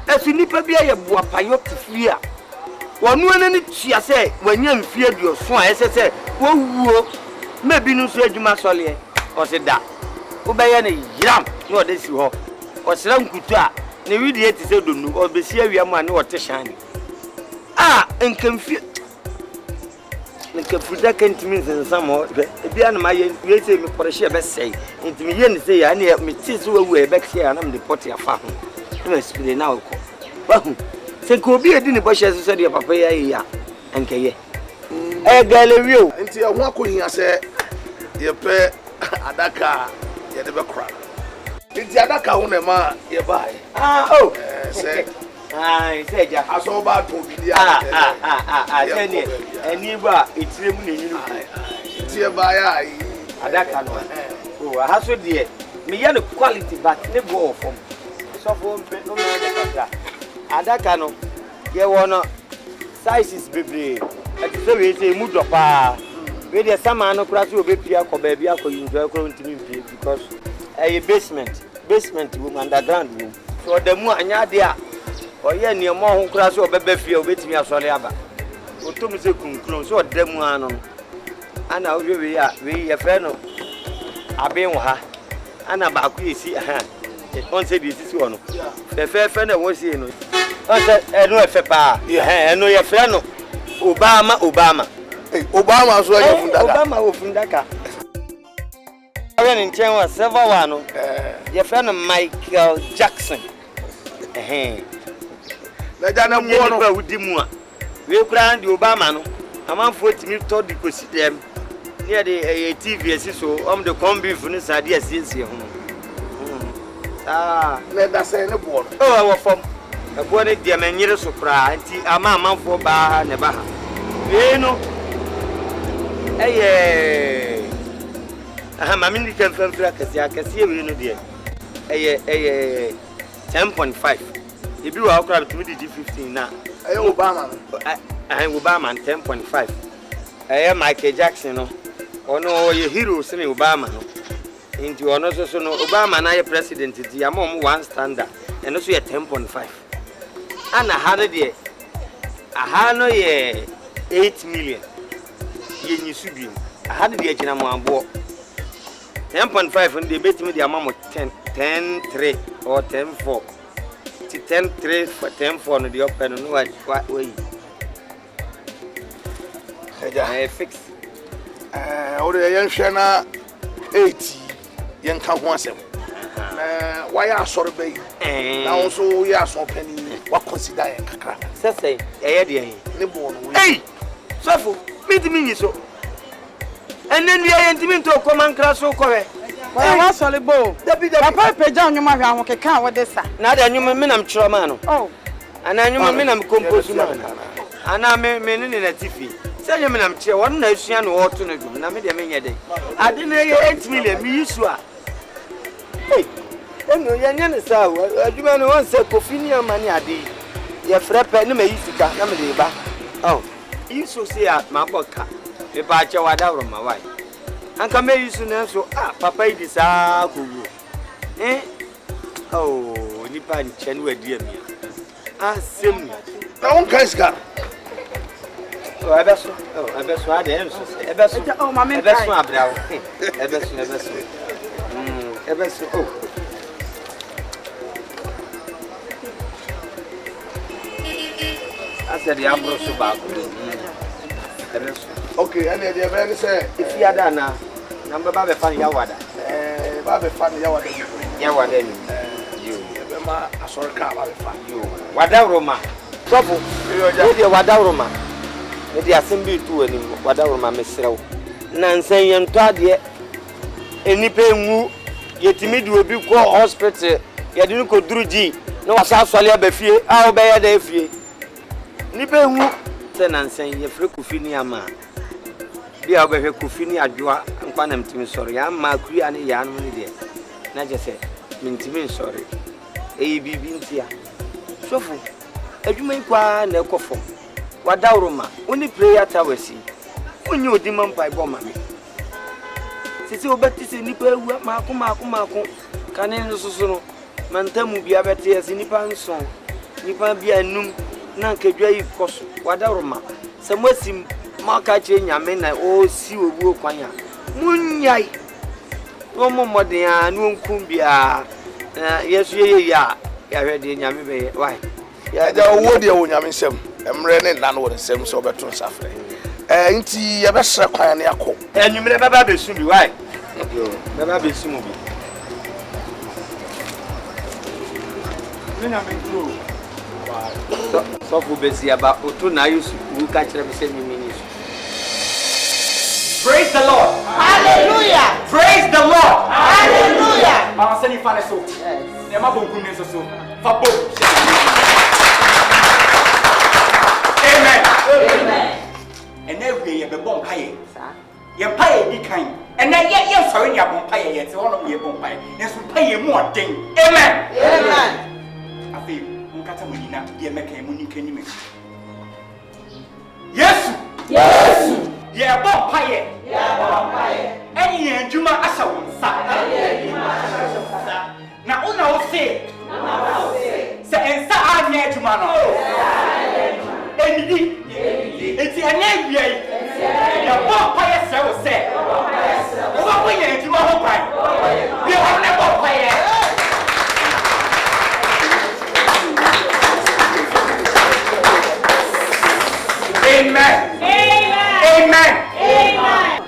Speaker 4: Esu nipa bia ye boa payo tifia. Wonu anani tia se wanya mfie duoso a ese se wo wuo mebi nu so adwuma sole o se da wo be ye ne yiram ne ode si ho o sera nkutu a ne widi eti se donu o be si awia ma ne o te hyan enkamfie nkafuda kantimi nsensam ho bia na ma ye se me porehye be sei ntimi ye ne se ya ne me ti so wawu e be kse ya na me deport ya fa ho na spire na wo ko wahu se ko bi edi ne bo hye so de papa ya ya enkeye galerie o
Speaker 7: nti ho akohia se ye pe adaka ye de be kra nti adaka ho na ma ye bai se
Speaker 4: se ja
Speaker 7: aso ba to bi dia
Speaker 4: se ne eni ba etirem na yinu
Speaker 7: ti e ba ya
Speaker 4: adaka no ha so de me ya no quality but ne go of so for mpe no na adaka no ye wono sizes bebre ati se we say mu dopa we dey sama no kura so obepia ko ba bia ko enjoy ko ntimi mpie because basement room underground room so the mu anya de a oye ne mo ho kura so obeba fie obetimi asole aba otom se kunkron so the mu ano ana we ya we ye fe no aben wo ha ana ba ku esi on say this is one fe na wo sie no on say enu efe pa enu ye fe no Obama
Speaker 7: so ye fundaka
Speaker 4: Obama wo fundaka awen nchen wa server wa no ye fe no Michael Jackson
Speaker 7: na jana mo no
Speaker 4: ba wudi mu a we kura ndi Obama no amanfo timi to di kosi dem ne de TV esi so the combi funu sade asiesie ho
Speaker 7: le da se ne bo
Speaker 4: wo fom e bo ne de manyire so kura anti amanfo ba ne ba ha we no mami ni kan fam akasi we no de 10.5 ebi wa okra bitimi di 15 na
Speaker 7: Obama no
Speaker 4: Obama 10.5 Michael Jackson no ono ye hero se me Obama no inti ono so no Obama na ye president di amom one standard eno so ye 10.5 ana hane de aha no ye 8 million ye nyisu bi aha de agina mo ambo 10.5 ndi betimi di amamo 10.3 or 10.4 ti 10.3 for 10.4 no di open no wa we fix
Speaker 7: ore yen hwe na 80 yen ka ho asem why asore bay Now also we are so penny. What consider a kakra?
Speaker 4: Say, hey, so meet me so. And then we are intimate to come and crash so correct.
Speaker 6: Well, what's all about? Papa Pejan, you might have a car with this.
Speaker 4: Now that you mean I'm Tramano.
Speaker 6: Oh,
Speaker 4: and I mean I'm composed man. And I'm meaning in a TV. Say you mean I'm chair 1 nation or 2 million. I mean a day. I didn't hear 8 million. Me used to. Hey, no, you're so. You man once a coffin money a day. Your friend Penny may use to cut number. Oh, you so say at my book. If I show what out of my wife. And come here, you soon so Papa is eh? Oh, Nipan Chenwe, dear me. Sim.
Speaker 7: Now, one guy's got.
Speaker 4: Oh, I best what I am. I best. Oh, my man, best one, brow. I best. I best. Oh. I said, the Ambrose about.
Speaker 7: Okay, and the very say,
Speaker 4: if you are done now, number Babe Fan Yawada.
Speaker 7: Babe Fan Yawada.
Speaker 4: Yawada, you,
Speaker 7: I saw a car,
Speaker 4: you. Wadaroma. Trouble, you're Wadaroma. Maybe assembly to any Wadaroma, Miss Row. Nancy and Tadia. Any pain, yet timid will be called hospital. You didn't go through G. No, I saw Solia Befie, I'll bear the fee. Nipping Tenants saying you're free Kufinia man. Be over here Kufini Adua and Quantum Tim sorry. I'm Marquis and Yan Mundia. Naja said, Mintimin sorry. A B Bintia. So, if you make one no coffin. Wadaroma, only prayer tower see. When you demand by Bomami. Sisi obetisi nipa ewu mako kanen no soso mantamu bia bete asi nipa nson nipa bia num na nkedwa yi koso wadaroma samwasi maka che nyame na o si obu okwanya munyai wo momoden a no nkum bia yesu ye ya hwede nyame be why
Speaker 7: ya da wo de wo nyame nsem emre ne nda no wo nsem so beto nsafre nti ya behre kwan ne akọ
Speaker 4: enwumre baba besu bi why yo baba besu mu bi mina me kro so fu besi aba otu na yusu ku ka kire be se mi ministry.
Speaker 1: Praise the Lord.
Speaker 5: Hallelujah.
Speaker 1: Praise the Lord.
Speaker 5: Hallelujah.
Speaker 1: Mama send fane so. Ne ma bonku ne so fa bo. Amen.
Speaker 5: Amen.
Speaker 1: And every ye be bon paye. Ye paye di kan. And na ye sorry ya bon paye ye se wono ye bon paye. Ne so paye mu odin. Amen.
Speaker 5: Amen.
Speaker 1: Afi nkata mo nyina ye meka mo nika ni me. Yesu. Yesu. Ye bon paye. Ye bon paye. Eni adwuma asa wonsa. Eni adwuma asa wonsa. Na una wo se. Se ensa anya adwuma no. Enidi. Enti anya wiai. Ye bon paye se wo se. Wo ko ye adwuma ho pai. Ye wo ne bon paye. Amen. Amen. Amen.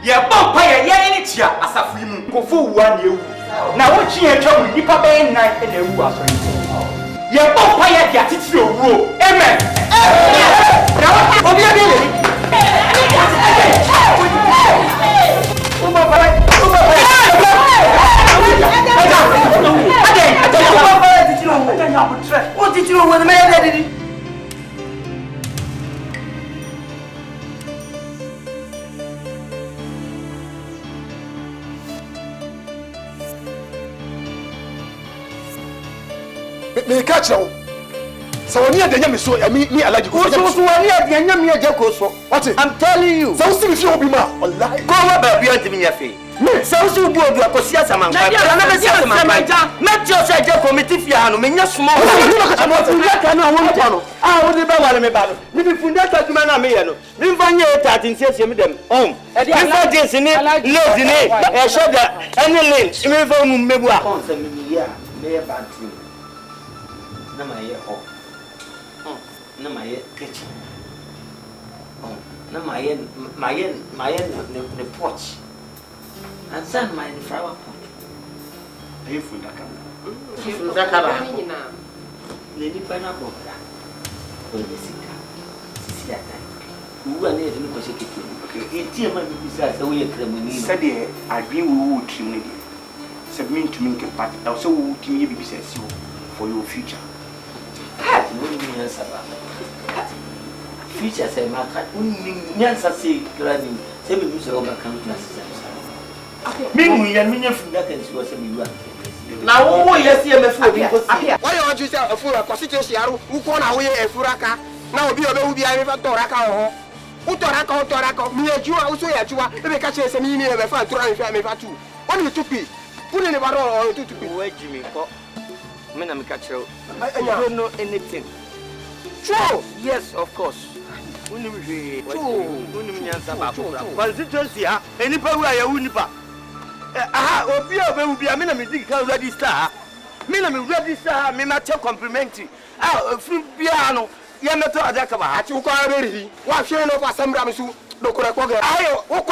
Speaker 1: Ye bon paye ye ni tia asafu mu kofo wuwa na ewu. Na wo chi etwa mu nipa be nan e na ewu aso yi. Ye bon paye dia titiri owuo. Amen. Na wo obi abi le.
Speaker 7: Me catch now. So when you dey me so me allergic.
Speaker 4: So when you dey nyam ye jako so. What? I'm telling you.
Speaker 7: So see if you be ma. Wallahi.
Speaker 4: Go wa ba bi antimi nya fe. So so bu odu akosi asaman kwa. Na be si asaman kwa. Me ti o se je committee fi ha no me nya sumo. Fundata no won to no. Ah wo de ba wale me ba no. Me bi fundata djuma na me ye no. Me mfa nye 13 siesie me dem. Me mfa jeans ni lazy ni e shoulder any length. Me mfa mu mebu a. Konse me ya. Me ye bantu. Na ma ye ho. Na ma ye kitchen. Na ma ye the porch. And send my flower pot.
Speaker 7: Hey, Fundaka.
Speaker 6: Fundaka.
Speaker 9: Lady Panabora. When the sicker. See that time. Who are there to look at it? Okay, dear, my besides the way a criminal
Speaker 4: said, I agree with Trinity. Submit to me, but also to me, besides you for your future.
Speaker 9: Future say market. Nyansa say granny. Say me use over classes. Me and me from that and she was a new.
Speaker 6: Now, who yes,
Speaker 2: why don't you say a fool of constitution who corner away a furaka? Now be able to be a toraka. Who toraka, me and you also at you, if I catch a meaning of a fan to run family for two. Only to be put in a barrel or two to be.
Speaker 4: Wait, Jimmy. Men am catch you. I don't know anything.
Speaker 2: True.
Speaker 4: Yes, of course. Constituency, any power I wouldn't. Aha, Obia will be a minimum register. Minimum register, me matter complimentary. Ah, free piano, Yamato Adakaba, at you call ready. What share of some Ramsu? Look at I what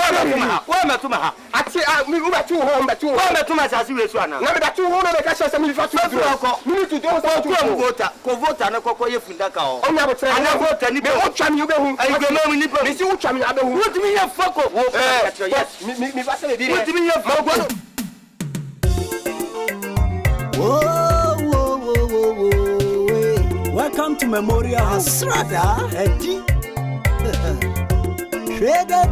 Speaker 4: Matuma. I say, we were 2 home, but 2 home to my situation. Never that 2 home of the cash as a military. You need to do vote and a cocoa Fundaka. Oh, never try. I never vote any cham you go. I go no nipple. Miss you cham. I don't want to be a focal. Yes, me facility. What do you mean?
Speaker 8: Whoa. Welcome to Memorial Asrada. Shredder,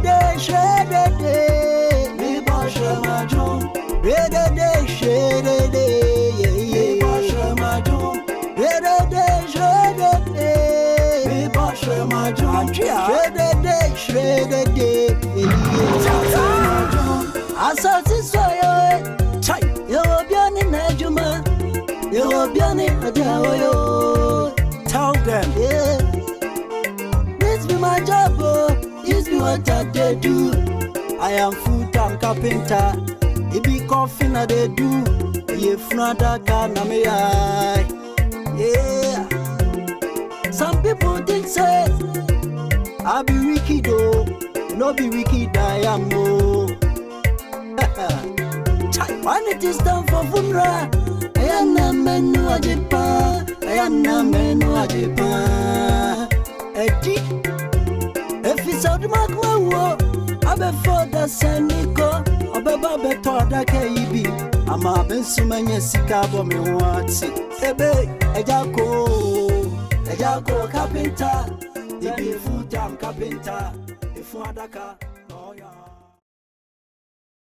Speaker 8: me bosh my jump. Shredder, me bosh my jump. Shredder, me bosh my jump. Shredder, Asati soyo, chai. You obiani najuma, you obiani adawo. Tell them, this be my job. This be what I do. I am full-time carpenter. It be coffin I they do. If not that can me yeah. Some people think say I be wicked though. No be wicked I am no. When it is time for funeral, I am na menu ajepa. I am na menu ajepa. If it's out of my war, I be for the Sanico, or Baba better than KB. I'm a Bensumania Sicabo me what's it. Ebe, AGYA KOO, carpenter, the be full-time carpenter, if you